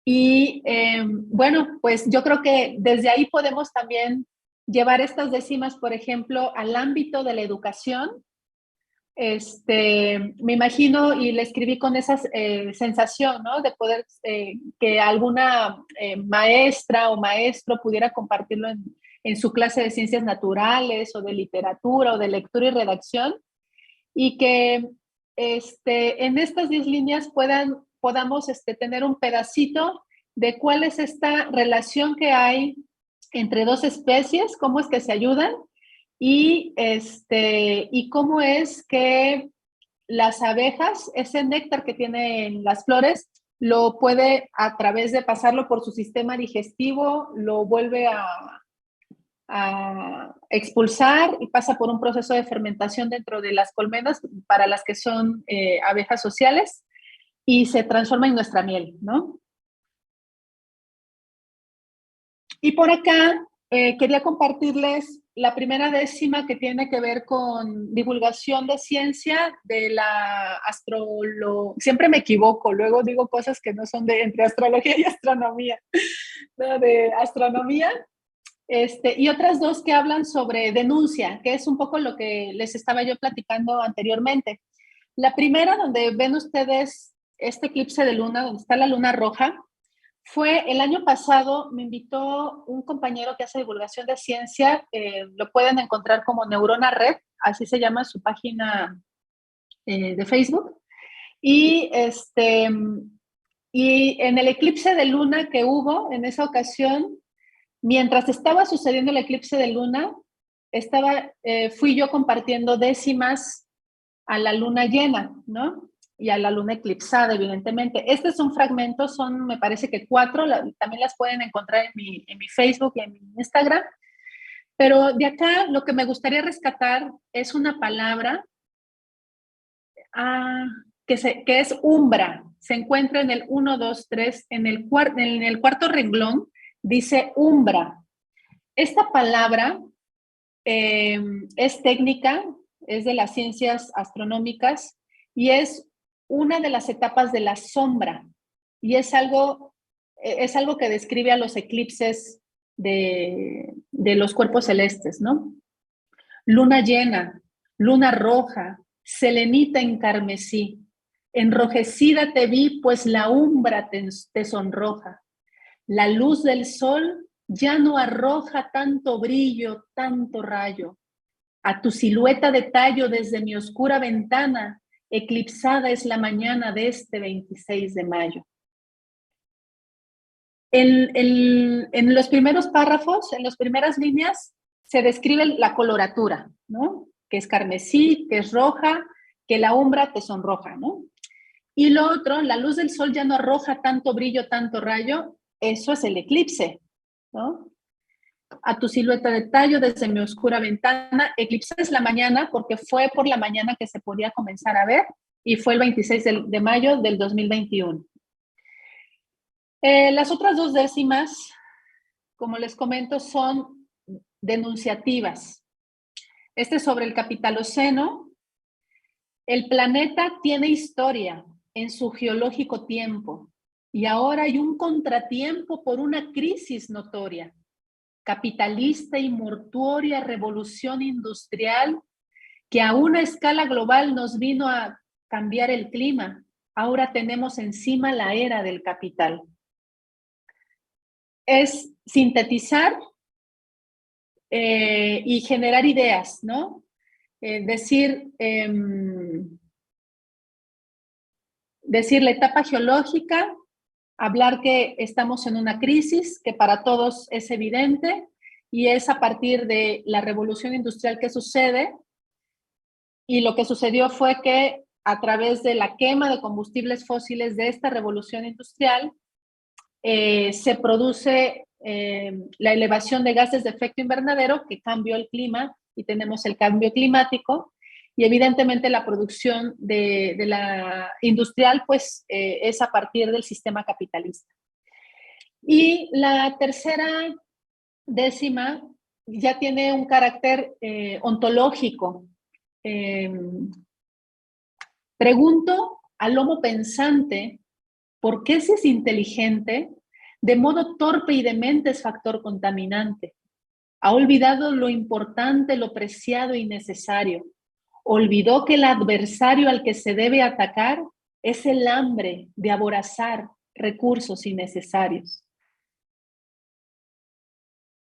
Y bueno, pues yo creo que desde ahí podemos también llevar estas décimas, por ejemplo, al ámbito de la educación. Me imagino, y le escribí con esa sensación, ¿no? De poder que alguna maestra o maestro pudiera compartirlo en su clase de ciencias naturales o de literatura o de lectura y redacción, y que en estas 10 líneas podamos tener un pedacito de cuál es esta relación que hay entre dos especies, cómo es que se ayudan y cómo es que las abejas, ese néctar que tienen las flores, lo puede, a través de pasarlo por su sistema digestivo, lo vuelve a expulsar y pasa por un proceso de fermentación dentro de las colmenas para las que son abejas sociales y se transforma en nuestra miel, ¿no? Y por acá quería compartirles la primera décima que tiene que ver con divulgación de ciencia de la astrología. Siempre me equivoco, luego digo cosas que no son de entre astrología y astronomía, ¿no? De astronomía. Y otras dos que hablan sobre denuncia, que es un poco lo que les estaba yo platicando anteriormente. La primera, donde ven ustedes este eclipse de luna, donde está la luna roja, fue el año pasado, me invitó un compañero que hace divulgación de ciencia, lo pueden encontrar como Neurona Red, así se llama su página de Facebook, y en el eclipse de luna que hubo en esa ocasión, mientras estaba sucediendo el eclipse de luna, fui yo compartiendo décimas a la luna llena, ¿no? Y a la luna eclipsada, evidentemente. Este es un fragmento, son, me parece que 4, también las pueden encontrar en mi Facebook y en mi Instagram. Pero de acá lo que me gustaría rescatar es una palabra que es umbra. Se encuentra en el 1, 2, 3, en el cuarto renglón, dice umbra. Esta palabra es técnica, es de las ciencias astronómicas y es una de las etapas de la sombra. Y es algo que describe a los eclipses de los cuerpos celestes, ¿no? Luna llena, luna roja, selenita en carmesí. Enrojecida te vi, pues la umbra te sonroja. La luz del sol ya no arroja tanto brillo, tanto rayo. A tu silueta de tallo desde mi oscura ventana, eclipsada es la mañana de este 26 de mayo. En los primeros párrafos, en las primeras líneas, se describe la coloratura, ¿no? Que es carmesí, que es roja, que la umbra te sonroja, ¿no? Y lo otro, la luz del sol ya no arroja tanto brillo, tanto rayo, eso es el eclipse, ¿no? A tu silueta de tallo desde mi oscura ventana, eclipse es la mañana porque fue por la mañana que se podía comenzar a ver y fue el 26 de mayo del 2021. Las otras dos décimas, como les comento, son denunciativas. Este es sobre el capitaloceno. El planeta tiene historia en su geológico tiempo y ahora hay un contratiempo por una crisis notoria. Capitalista y mortuoria revolución industrial que a una escala global nos vino a cambiar el clima. Ahora tenemos encima la era del capital. Es sintetizar y generar ideas, ¿no? Decir la etapa geológica, hablar que estamos en una crisis, que para todos es evidente, y es a partir de la revolución industrial que sucede, y lo que sucedió fue que a través de la quema de combustibles fósiles de esta revolución industrial, se produce la elevación de gases de efecto invernadero que cambió el clima y tenemos el cambio climático y evidentemente la producción de la industrial pues es a partir del sistema capitalista. Y la tercera décima ya tiene un carácter ontológico. Pregunto al homo pensante ¿por qué si es inteligente, de modo torpe y demente es factor contaminante? Ha olvidado lo importante, lo preciado y necesario. Olvidó que el adversario al que se debe atacar es el hambre de aborazar recursos innecesarios.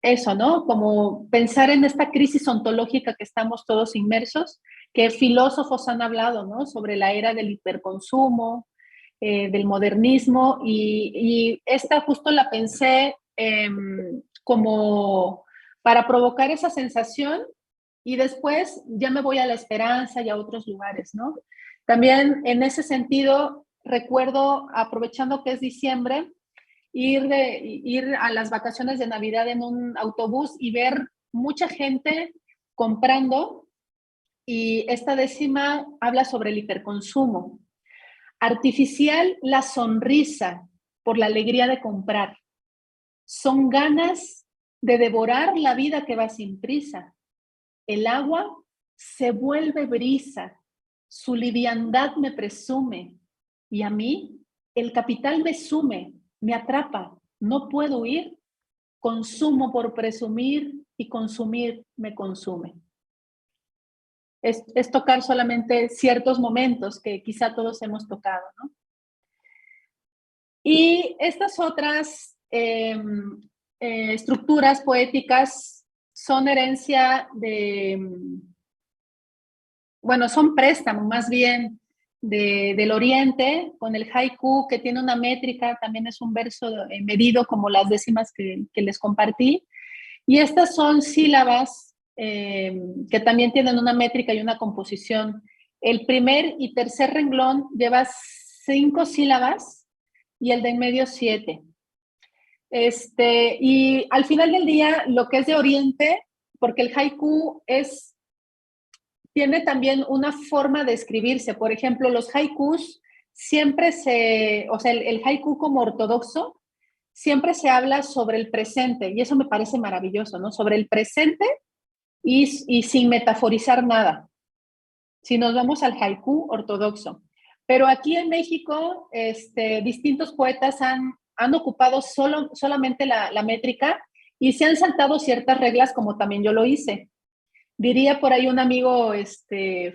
eso, ¿no? Como pensar en esta crisis ontológica que estamos todos inmersos, que filósofos han hablado, ¿no? Sobre la era del hiperconsumo, del modernismo, y esta justo la pensé como para provocar esa sensación, y después ya me voy a la esperanza y a otros lugares, ¿no? También en ese sentido, recuerdo, aprovechando que es diciembre, ir a las vacaciones de Navidad en un autobús y ver mucha gente comprando, y esta décima habla sobre el hiperconsumo. Artificial la sonrisa por la alegría de comprar. Son ganas de devorar la vida que va sin prisa. El agua se vuelve brisa, su liviandad me presume, y a mí el capital me sume, me atrapa, no puedo huir, consumo por presumir y consumir me consume. Es tocar solamente ciertos momentos que quizá todos hemos tocado, ¿no? Y estas otras estructuras poéticas son herencia bueno, son préstamo más bien del Oriente, con el haiku, que tiene una métrica, también es un verso medido como las décimas que les compartí. Y estas son sílabas que también tienen una métrica y una composición. El primer y tercer renglón lleva 5 sílabas y el de en medio 7. Y al final del día, lo que es de Oriente, porque el haiku tiene también una forma de escribirse. Por ejemplo, los haikus siempre o sea, el haiku como ortodoxo, siempre se habla sobre el presente, y eso me parece maravilloso, ¿no? Sobre el presente y sin metaforizar nada, si nos vamos al haiku ortodoxo. Pero aquí en México, distintos poetas han ocupado solamente la métrica y se han saltado ciertas reglas, como también yo lo hice. Diría por ahí un amigo,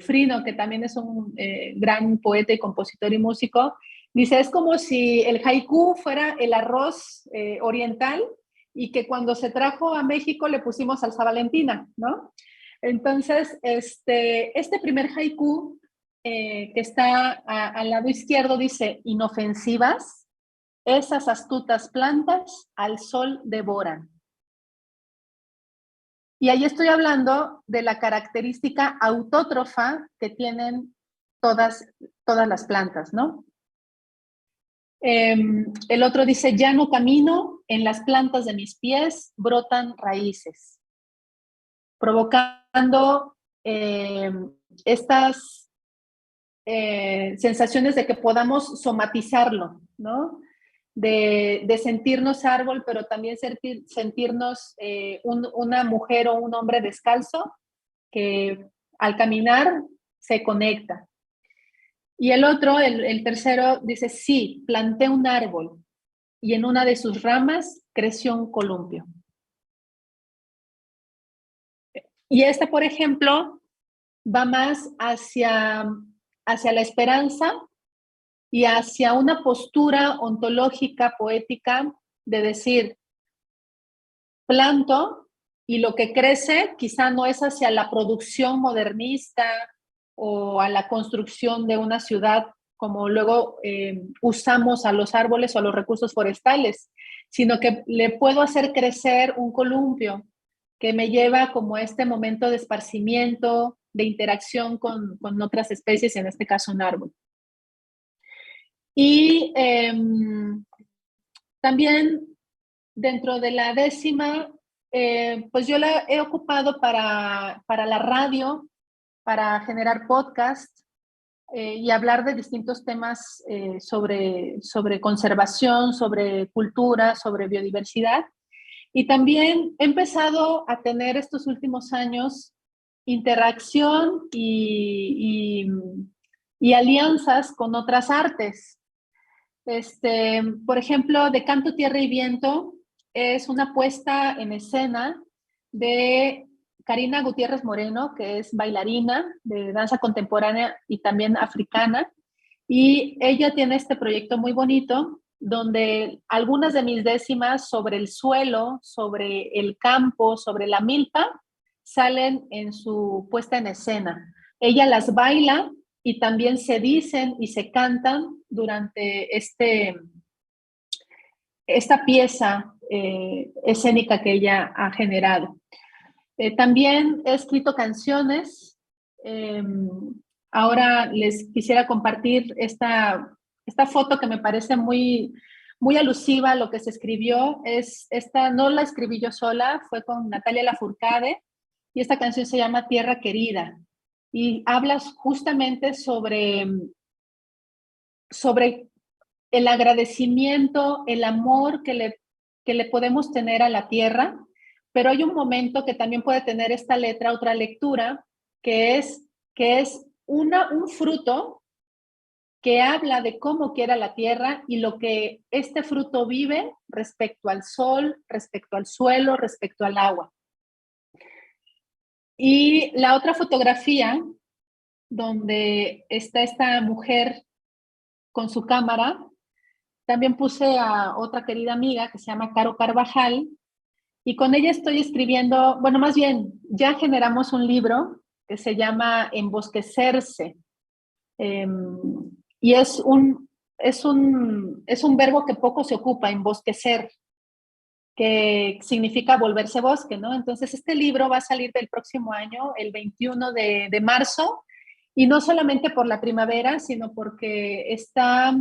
Frino, que también es un gran poeta y compositor y músico, dice, es como si el haiku fuera el arroz oriental y que cuando se trajo a México le pusimos salsa Valentina, ¿no? Entonces, este primer haiku que está al lado izquierdo dice, inofensivas, esas astutas plantas al sol devoran. Y ahí estoy hablando de la característica autótrofa que tienen todas las plantas, ¿no? El otro dice, ya no camino, en las plantas de mis pies brotan raíces, provocando estas sensaciones de que podamos somatizarlo, ¿no? De sentirnos árbol, pero también sentirnos una mujer o un hombre descalzo que al caminar se conecta. Y el otro, el tercero, dice, sí, planté un árbol y en una de sus ramas creció un columpio. Y por ejemplo, va más hacia la esperanza y hacia una postura ontológica, poética, de decir, planto y lo que crece quizá no es hacia la producción modernista o a la construcción de una ciudad, como luego usamos a los árboles o a los recursos forestales, sino que le puedo hacer crecer un columpio que me lleva como este momento de esparcimiento, de interacción con otras especies, en este caso un árbol. Y también dentro de la décima, pues yo la he ocupado para la radio, para generar podcast y hablar de distintos temas sobre conservación, sobre cultura, sobre biodiversidad. Y también he empezado a tener estos últimos años interacción y alianzas con otras artes. Por ejemplo, De Canto, Tierra y Viento es una puesta en escena de Karina Gutiérrez Moreno, que es bailarina de danza contemporánea y también africana. Y ella tiene este proyecto muy bonito donde algunas de mis décimas sobre el suelo, sobre el campo, sobre la milpa, salen en su puesta en escena. Ella las baila y también se dicen y se cantan durante esta pieza escénica que ella ha generado. También he escrito canciones. Ahora les quisiera compartir esta foto que me parece muy, muy alusiva a lo que se escribió. No la escribí yo sola, fue con Natalia Lafourcade, y esta canción se llama Tierra Querida, y hablas justamente sobre el agradecimiento, el amor que le podemos tener a la tierra, pero hay un momento que también puede tener esta letra, otra lectura, que es un fruto que habla de cómo quiera la tierra y lo que este fruto vive respecto al sol, respecto al suelo, respecto al agua. Y la otra fotografía, donde está esta mujer con su cámara, también puse a otra querida amiga que se llama Caro Carvajal, y con ella estoy escribiendo, bueno, más bien, ya generamos un libro que se llama Embosquecerse. Y es un verbo que poco se ocupa, embosquecer, que significa volverse bosque, ¿no? Entonces, este libro va a salir del próximo año, el 21 de marzo, y no solamente por la primavera, sino porque está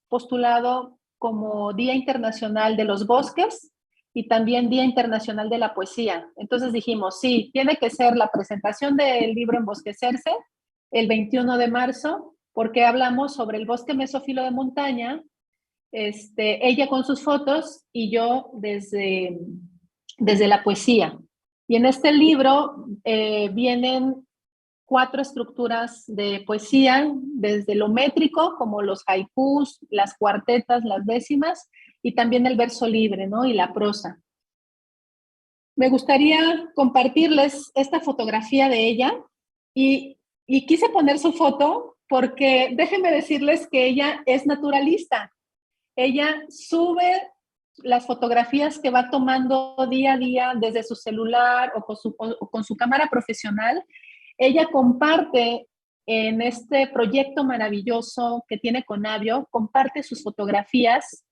postulado como Día Internacional de los Bosques y también Día Internacional de la Poesía. Entonces dijimos, sí, tiene que ser la presentación del libro Embosquecerse el 21 de marzo, porque hablamos sobre el bosque mesófilo de montaña, ella con sus fotos y yo desde la poesía. Y en este libro vienen 4 estructuras de poesía, desde lo métrico, como los haikus, las cuartetas, las décimas, y también el verso libre, ¿no? Y la prosa. Me gustaría compartirles esta fotografía de ella y quise poner su foto porque déjenme decirles que ella es naturalista. Ella sube las fotografías que va tomando día a día desde su celular o con su cámara profesional. Ella comparte en este proyecto maravilloso que tiene con Avio, comparte sus fotografías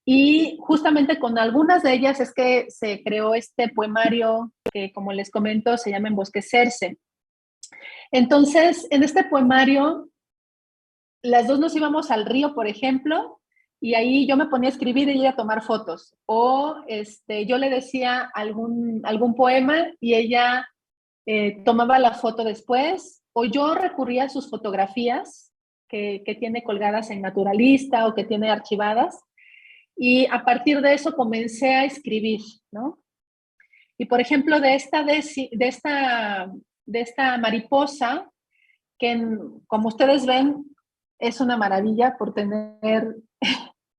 y justamente con algunas de ellas es que se creó este poemario que, como les comento, se llama Embosquecerse. Entonces, en este poemario, las dos nos íbamos al río, por ejemplo, y ahí yo me ponía a escribir y ella a tomar fotos. O yo le decía algún poema y ella tomaba la foto después, o yo recurría a sus fotografías que tiene colgadas en Naturalista o que tiene archivadas, y a partir de eso comencé a escribir, ¿no? Y por ejemplo, de esta mariposa, que como ustedes ven, es una maravilla por tener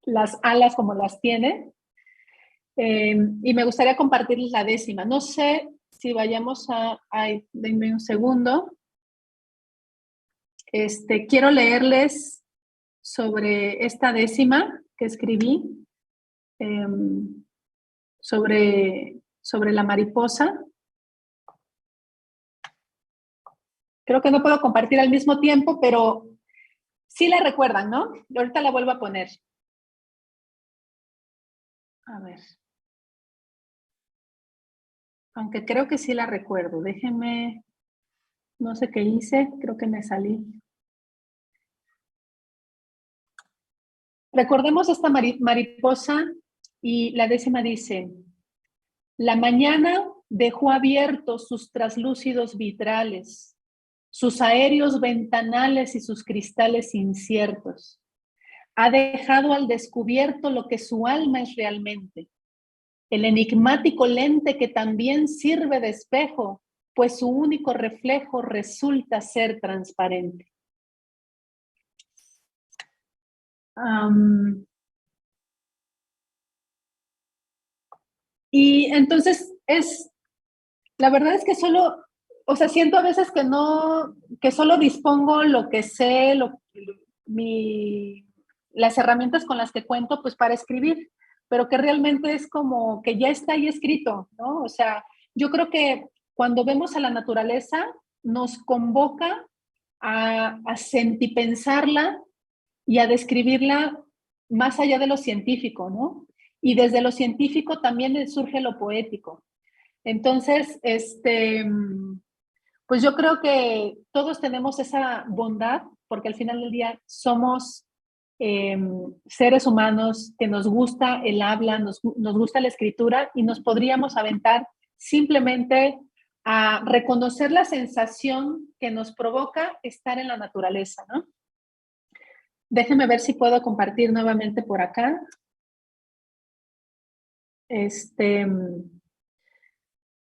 las alas como las tiene. Y me gustaría compartirles la décima. No sé si vayamos denme un segundo. Quiero leerles sobre esta décima que escribí, sobre la mariposa. Creo que no puedo compartir al mismo tiempo, pero sí la recuerdan, ¿no? Y ahorita la vuelvo a poner. A ver. Aunque creo que sí la recuerdo. Déjenme, no sé qué hice, creo que me salí. Recordemos esta mariposa y la décima dice: la mañana dejó abiertos sus traslúcidos vitrales, sus aéreos ventanales y sus cristales inciertos. Ha dejado al descubierto lo que su alma es realmente, el enigmático lente que también sirve de espejo, pues su único reflejo resulta ser transparente. Y entonces la verdad es que siento a veces que solo dispongo lo que sé, las herramientas con las que cuento pues para escribir, pero que realmente es como que ya está ahí escrito, ¿no? O sea, yo creo que cuando vemos a la naturaleza nos convoca a sentipensarla y a describirla más allá de lo científico, ¿no? Y desde lo científico también surge lo poético. Entonces, pues yo creo que todos tenemos esa bondad, porque al final del día somos seres humanos que nos gusta el habla, nos gusta la escritura y nos podríamos aventar simplemente a reconocer la sensación que nos provoca estar en la naturaleza, ¿no? Déjenme ver si puedo compartir nuevamente por acá.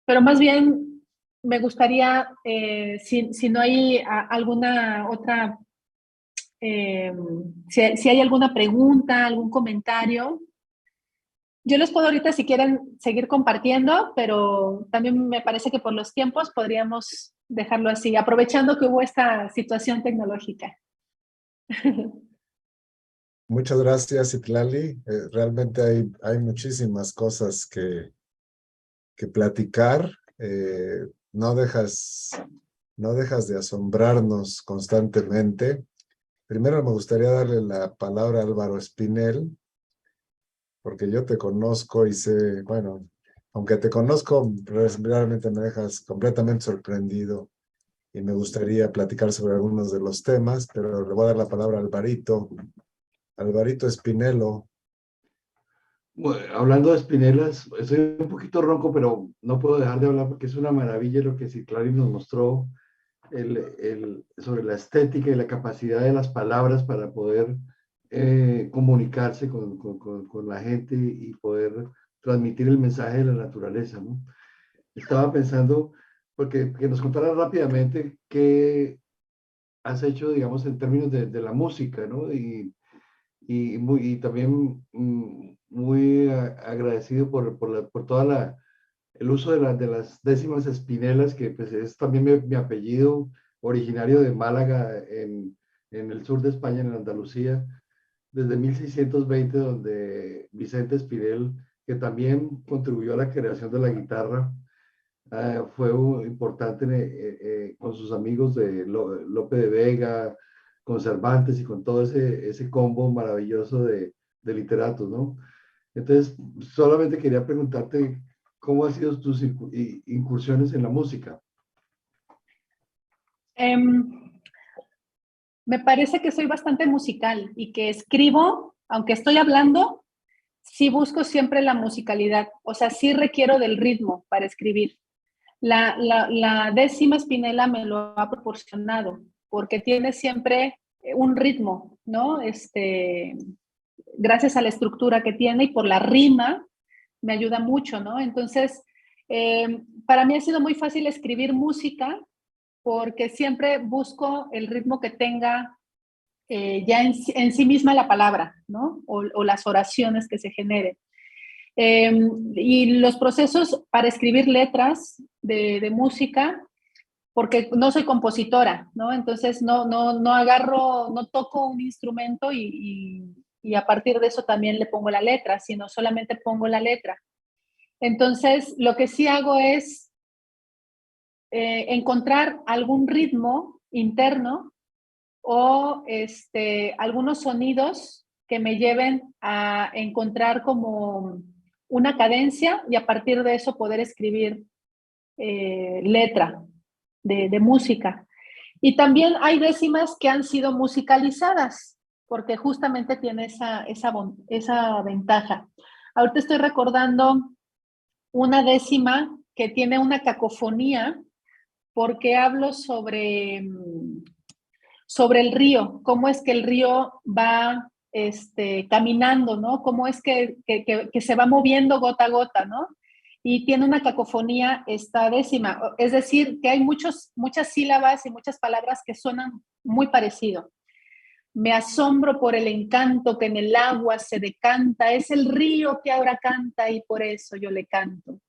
Pero más bien me gustaría, si no hay alguna otra, si hay alguna pregunta, algún comentario, yo les puedo ahorita si quieren seguir compartiendo, pero también me parece que por los tiempos podríamos dejarlo así, aprovechando que hubo esta situación tecnológica. Muchas gracias, Itlali. Realmente hay muchísimas cosas que platicar. No dejas de asombrarnos constantemente. Primero me gustaría darle la palabra a Álvaro Espinel, porque yo te conozco y sé, bueno, aunque te conozco, realmente me dejas completamente sorprendido y me gustaría platicar sobre algunos de los temas, pero le voy a dar la palabra a Alvarito. Alvarito Espinelo. Bueno, hablando de Espinelas, estoy un poquito ronco, pero no puedo dejar de hablar porque es una maravilla lo que Citlali nos mostró sobre la estética y la capacidad de las palabras para poder comunicarse con la gente y poder transmitir el mensaje de la naturaleza, ¿no? Estaba pensando, porque que nos contara rápidamente qué has hecho, digamos, en términos de la música, ¿no? Y también muy agradecido por toda el uso de las décimas espinelas, que pues es también mi apellido originario de Málaga, en el sur de España, en Andalucía, desde 1620, donde Vicente Espinel, que también contribuyó a la creación de la guitarra, fue importante con sus amigos de Lope de Vega, con Cervantes y con todo ese combo maravilloso de literatos, ¿no? Entonces, solamente quería preguntarte cómo han sido tus incursiones en la música. Me parece que soy bastante musical y que escribo, aunque estoy hablando, sí busco siempre la musicalidad, o sea, sí requiero del ritmo para escribir. La décima espinela me lo ha proporcionado, porque tiene siempre un ritmo, ¿no? Gracias a la estructura que tiene y por la rima, me ayuda mucho, ¿no? Entonces, para mí ha sido muy fácil escribir música porque siempre busco el ritmo que tenga ya en sí misma la palabra, ¿no? O las oraciones que se generen. Y los procesos para escribir letras de música, porque no soy compositora, ¿no? Entonces no agarro, no toco un instrumento y a partir de eso también le pongo la letra, sino solamente pongo la letra. Entonces, lo que sí hago es encontrar algún ritmo interno o algunos sonidos que me lleven a encontrar como una cadencia y a partir de eso poder escribir letra de música. Y también hay décimas que han sido musicalizadas, porque justamente tiene esa ventaja. Ahorita estoy recordando una décima que tiene una cacofonía, porque hablo sobre el río, cómo es que el río va caminando, ¿no? Cómo es que se va moviendo gota a gota, ¿no? Y tiene una cacofonía esta décima, es decir, que hay muchas sílabas y muchas palabras que suenan muy parecido. Me asombro por el encanto que en el agua se decanta, es el río que ahora canta y por eso yo le canto.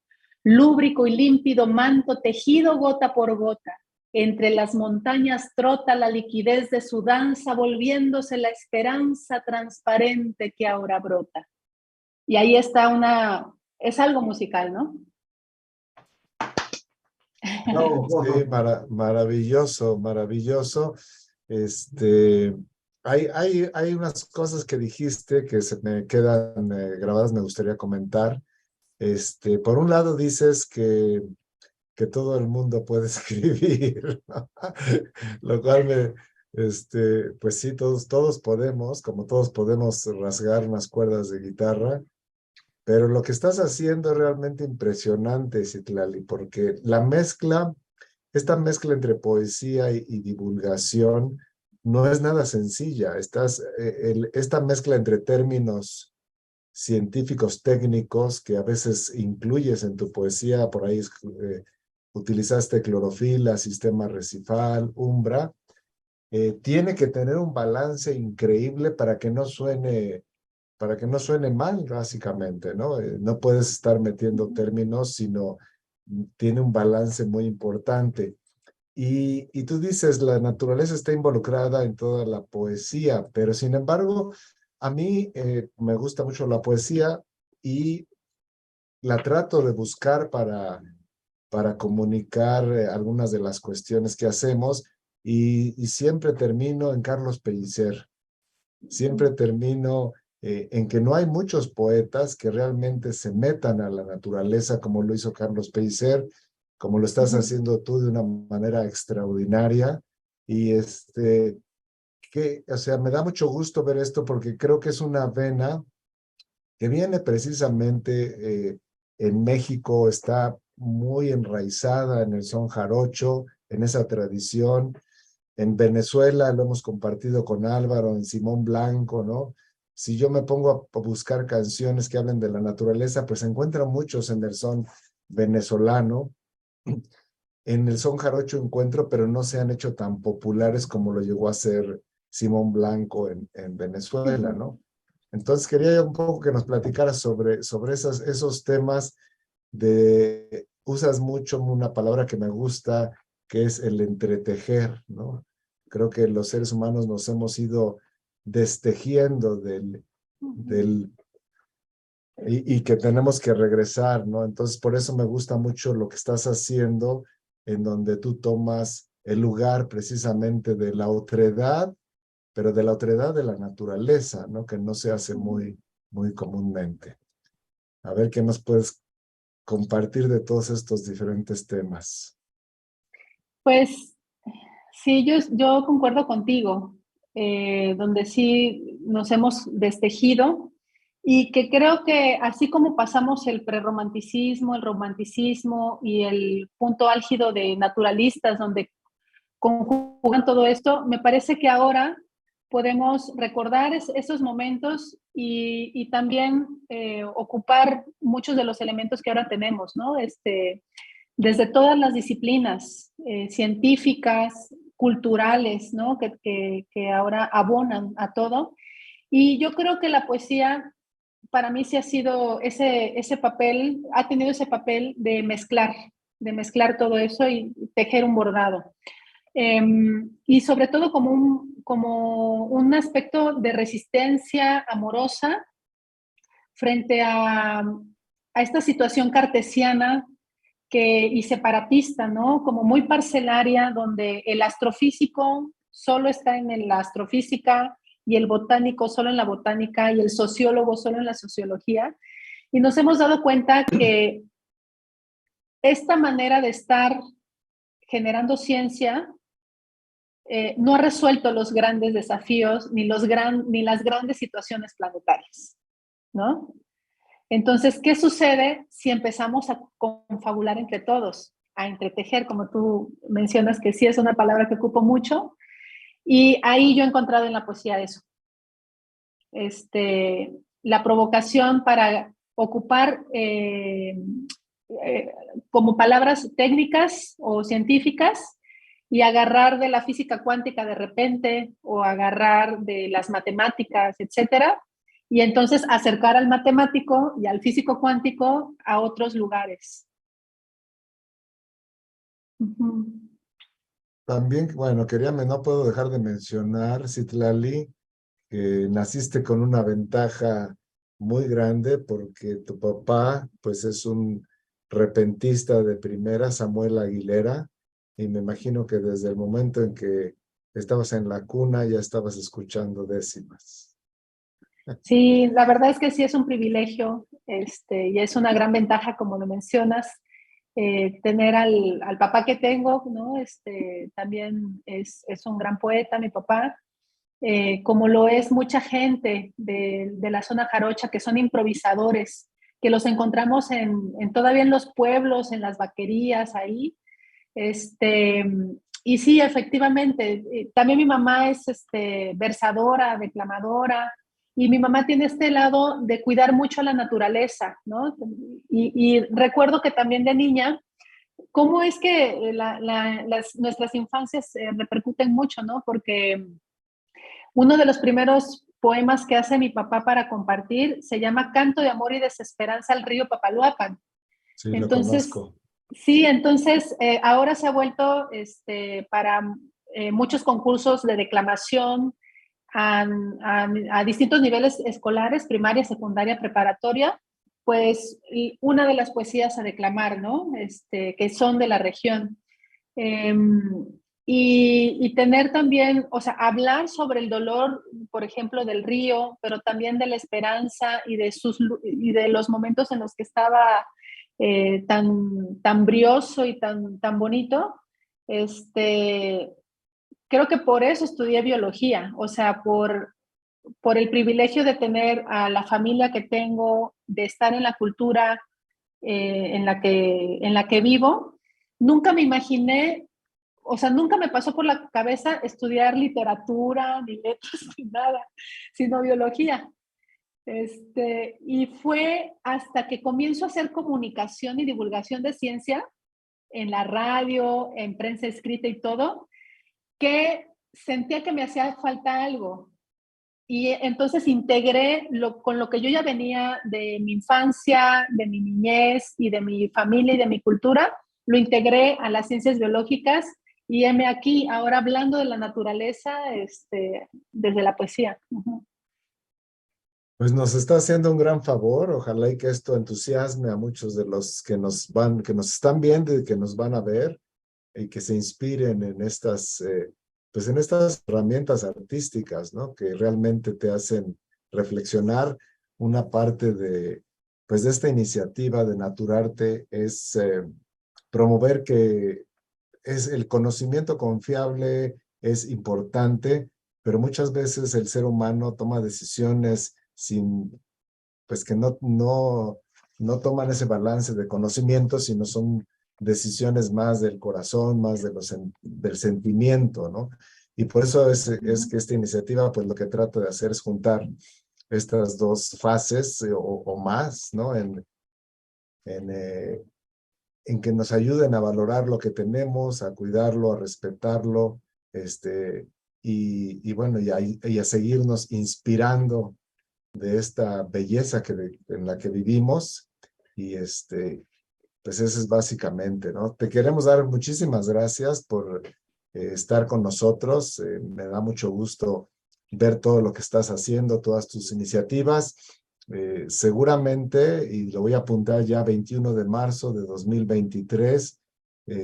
Lúbrico y límpido manto tejido gota por gota, Entre las montañas trota la liquidez de su danza, volviéndose la esperanza transparente que ahora brota. Y ahí está es algo musical, ¿no? No, Sí, maravilloso, maravilloso. Este, hay unas cosas que dijiste que se me quedan grabadas, me gustaría comentar. Por un lado dices que todo el mundo puede escribir, ¿no? Lo cual pues sí, todos podemos, como todos podemos rasgar unas cuerdas de guitarra, pero lo que estás haciendo es realmente impresionante, Citlali, porque esta mezcla entre poesía y divulgación no es nada sencilla. Esta mezcla entre términos científicos técnicos que a veces incluyes en tu poesía, por ahí utilizaste clorofila, sistema recifal, umbra, tiene que tener un balance increíble para que no suene mal, básicamente, ¿no? No puedes estar metiendo términos, sino tiene un balance muy importante. Y tú dices, la naturaleza está involucrada en toda la poesía, pero sin embargo, a mí me gusta mucho la poesía y la trato de buscar para comunicar algunas de las cuestiones que hacemos y siempre termino en Carlos Pellicer. Siempre termino en que no hay muchos poetas que realmente se metan a la naturaleza como lo hizo Carlos Pellicer, como lo estás haciendo tú de una manera extraordinaria. Y o sea, me da mucho gusto ver esto porque creo que es una vena que viene precisamente en México, está muy enraizada en el son jarocho, en esa tradición. En Venezuela lo hemos compartido con Álvaro, en Simón Blanco, ¿no? Si yo me pongo a buscar canciones que hablen de la naturaleza, pues encuentro muchos en el son venezolano. En el son jarocho encuentro, pero no se han hecho tan populares como lo llegó a ser Simón Blanco en Venezuela, ¿no? Entonces quería un poco que nos platicaras sobre esos temas usas mucho una palabra que me gusta, que es el entretejer, ¿no? Creo que los seres humanos nos hemos ido destejiendo y que tenemos que regresar, ¿no? Entonces, por eso me gusta mucho lo que estás haciendo, en donde tú tomas el lugar precisamente de la otredad, pero de la otredad de la naturaleza, ¿no? Que no se hace muy comúnmente. A ver qué nos puedes compartir de todos estos diferentes temas. Pues sí, yo concuerdo contigo, donde sí nos hemos destejido y que creo que así como pasamos el prerromanticismo, el romanticismo y el punto álgido de naturalistas, donde conjugan todo esto, me parece que ahora podemos recordar esos momentos y también ocupar muchos de los elementos que ahora tenemos, ¿no? Desde todas las disciplinas científicas, culturales, ¿no? Que ahora abonan a todo. Y yo creo que la poesía, para mí sí ha sido ese papel, ha tenido ese papel de mezclar todo eso y tejer un bordado. Y sobre todo como un aspecto de resistencia amorosa frente a esta situación cartesiana y separatista, ¿no? Como muy parcelaria, donde el astrofísico solo está en la astrofísica y el botánico solo en la botánica y el sociólogo solo en la sociología. Y nos hemos dado cuenta que esta manera de estar generando ciencia no ha resuelto los grandes desafíos ni las grandes situaciones planetarias, ¿no? Entonces, ¿qué sucede si empezamos a confabular entre todos, a entretejer, como tú mencionas, que sí es una palabra que ocupo mucho? Y ahí yo he encontrado en la poesía eso. La provocación para ocupar como palabras técnicas o científicas y agarrar de la física cuántica de repente o agarrar de las matemáticas, etcétera, y entonces acercar al matemático y al físico cuántico a otros lugares. También, bueno, no puedo dejar de mencionar, Citlali, que naciste con una ventaja muy grande porque tu papá, pues es un repentista de primera, Samuel Aguilera, y me imagino que desde el momento en que estabas en la cuna ya estabas escuchando décimas. Sí, la verdad es que sí es un privilegio, y es una gran ventaja, como lo mencionas, tener al papá que tengo, ¿no? También es un gran poeta, mi papá, como lo es mucha gente de la zona jarocha, que son improvisadores, que los encontramos todavía en los pueblos, en las vaquerías, ahí. Este, y sí, efectivamente, también mi mamá es versadora, declamadora, y mi mamá tiene este lado de cuidar mucho a la naturaleza, ¿no? Y recuerdo que también de niña, cómo es que nuestras infancias repercuten mucho, ¿no? Porque uno de los primeros poemas que hace mi papá para compartir se llama Canto de amor y desesperanza al río Papaloapan. Sí, lo Entonces, conozco. sí, entonces ahora se ha vuelto para muchos concursos de declamación a, a distintos niveles escolares, primaria, secundaria, preparatoria, pues una de las poesías a declamar, ¿no? Que son de la región. Eh, y tener también, o sea, hablar sobre el dolor, por ejemplo, del río, pero también de la esperanza y de los momentos en los que estaba tan brioso y tan bonito. Este, Creo que por eso estudié biología, o sea, por el privilegio de tener a la familia que tengo, de estar en la cultura en la que vivo. Nunca me imaginé, o sea, nunca me pasó por la cabeza estudiar literatura, ni letras, ni nada, sino biología. Y fue hasta que comienzo a hacer comunicación y divulgación de ciencia en la radio, en prensa escrita y todo, que sentía que me hacía falta algo. Y entonces integré con lo que yo ya venía de mi infancia, de mi niñez y de mi familia y de mi cultura, lo integré a las ciencias biológicas y heme aquí, ahora hablando de la naturaleza desde la poesía. Uh-huh. Pues nos está haciendo un gran favor. Ojalá y que esto entusiasme a muchos de los que nos están viendo y que nos van a ver y que se inspiren en pues en estas herramientas artísticas, ¿no? Que realmente te hacen reflexionar. Una parte pues de esta iniciativa de Naturarte es promover que el conocimiento confiable es importante, pero muchas veces el ser humano toma decisiones pues que no toman ese balance de conocimiento, sino son decisiones más del corazón, más del sentimiento, ¿no? Y por eso es que esta iniciativa, pues lo que trata de hacer es juntar estas dos fases o más, ¿no? En en que nos ayuden a valorar lo que tenemos, a cuidarlo, a respetarlo, y bueno, y a seguirnos inspirando de esta belleza en la que vivimos. Y pues eso es básicamente, ¿no? Te queremos dar muchísimas gracias por estar con nosotros. Me da mucho gusto ver todo lo que estás haciendo, todas tus iniciativas. Seguramente, y lo voy a apuntar ya, 21 de marzo de 2023,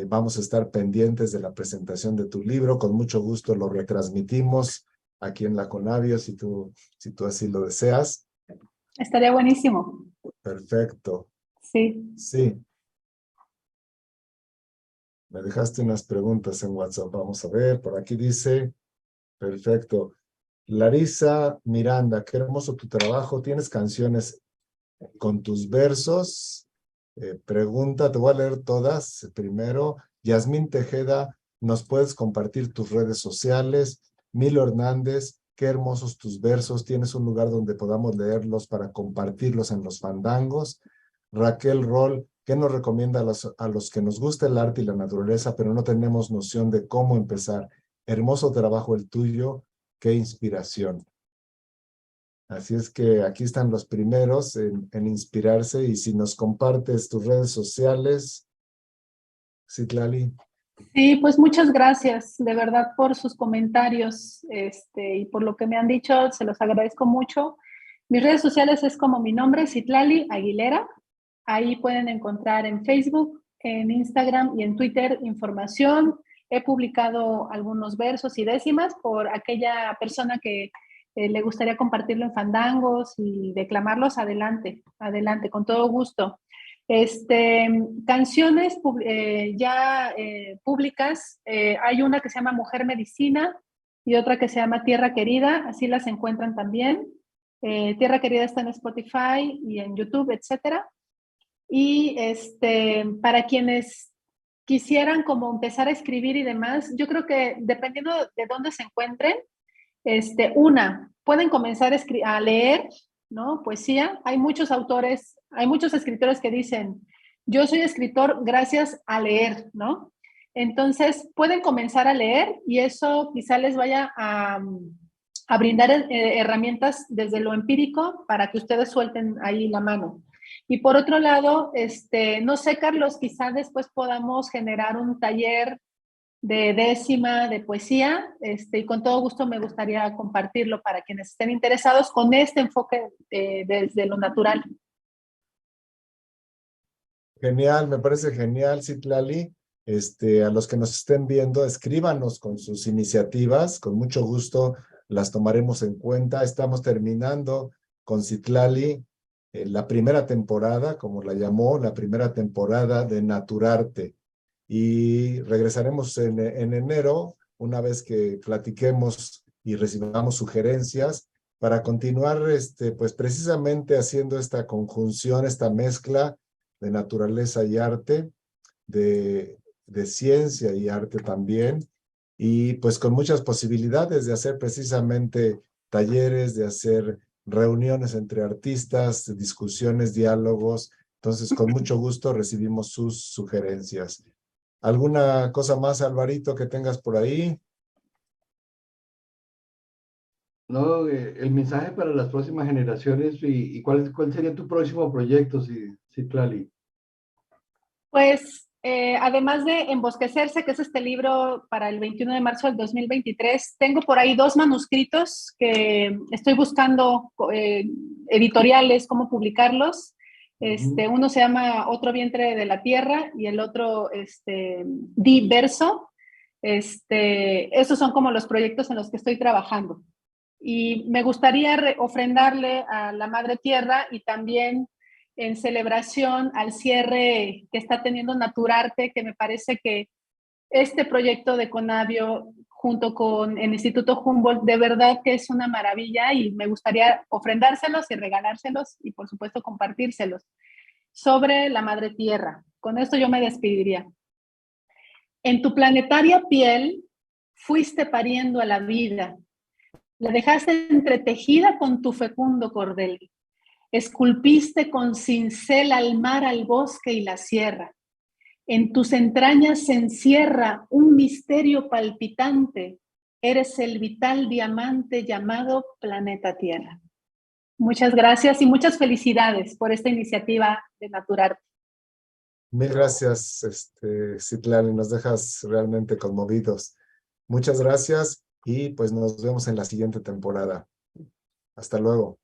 vamos a estar pendientes de la presentación de tu libro. Con mucho gusto lo retransmitimos aquí en la Conavio, si tú así lo deseas. Estaría buenísimo. Perfecto. Sí. Sí. Me dejaste unas preguntas en WhatsApp. Vamos a ver, por aquí dice, perfecto. Larisa Miranda, qué hermoso tu trabajo. ¿Tienes canciones con tus versos? Pregunta, te voy a leer todas. Primero, Yasmín Tejeda, ¿nos puedes compartir tus redes sociales? Milo Hernández, qué hermosos tus versos. ¿Tienes un lugar donde podamos leerlos para compartirlos en los fandangos? Raquel Roll, ¿qué nos recomienda a los que nos gusta el arte y la naturaleza, pero no tenemos noción de cómo empezar? Hermoso trabajo el tuyo, qué inspiración. Así es que aquí están los primeros en inspirarse, y si nos compartes tus redes sociales, Citlali. Sí, pues muchas gracias de verdad por sus comentarios y por lo que me han dicho, se los agradezco mucho. Mis redes sociales es como mi nombre, Citlali Aguilera. Ahí pueden encontrar en Facebook, en Instagram y en Twitter información. He publicado algunos versos y décimas por aquella persona que le gustaría compartirlo en fandangos y declamarlos. Adelante, adelante, con todo gusto. Este, canciones públicas, hay una que se llama Mujer Medicina y otra que se llama Tierra Querida, así las encuentran también. Tierra Querida está en Spotify y en YouTube, etcétera. Y para quienes quisieran como empezar a escribir y demás, yo creo que dependiendo de dónde se encuentren, pueden comenzar a leer, ¿no? Poesía. Hay muchos autores, hay muchos escritores que dicen, yo soy escritor gracias a leer, ¿no? Entonces, pueden comenzar a leer y eso quizá les vaya a brindar herramientas desde lo empírico para que ustedes suelten ahí la mano. Y por otro lado, no sé, Carlos, quizá después podamos generar un taller de décima de poesía, y con todo gusto me gustaría compartirlo para quienes estén interesados con este enfoque desde lo natural. Genial, me parece genial, Citlali. A los que nos estén viendo, escríbanos con sus iniciativas, con mucho gusto las tomaremos en cuenta. Estamos terminando con Citlali la primera temporada, como la llamó, la primera temporada de Naturarte. Y regresaremos en enero, una vez que platiquemos y recibamos sugerencias, para continuar pues precisamente haciendo esta conjunción, esta mezcla de naturaleza y arte, de ciencia y arte también, y pues con muchas posibilidades de hacer precisamente talleres, de hacer reuniones entre artistas, discusiones, diálogos. Entonces, con mucho gusto recibimos sus sugerencias. ¿Alguna cosa más, Alvarito, que tengas por ahí? No, el mensaje para las próximas generaciones y cuál sería tu próximo proyecto, Citlali. Pues además de Embosquecerse, que es este libro para el 21 de marzo del 2023, tengo por ahí 2 manuscritos que estoy buscando editoriales, cómo publicarlos. Uno se llama Otro vientre de la tierra y el otro Diverso. Esos son como los proyectos en los que estoy trabajando. Y me gustaría ofrendarle a la Madre Tierra y también en celebración al cierre que está teniendo Naturarte, que me parece que este proyecto de Conavio junto con el Instituto Humboldt de verdad que es una maravilla y me gustaría ofrendárselos y regalárselos y por supuesto compartírselos sobre la Madre Tierra. Con esto yo me despediría. En tu planetaria piel fuiste pariendo a la vida, la dejaste entretejida con tu fecundo cordel. Esculpiste con cincel al mar, al bosque y la sierra. En tus entrañas se encierra un misterio palpitante. Eres el vital diamante llamado Planeta Tierra. Muchas gracias y muchas felicidades por esta iniciativa de Naturarte. Mil gracias, Citlali, nos dejas realmente conmovidos. Muchas gracias y pues nos vemos en la siguiente temporada. Hasta luego.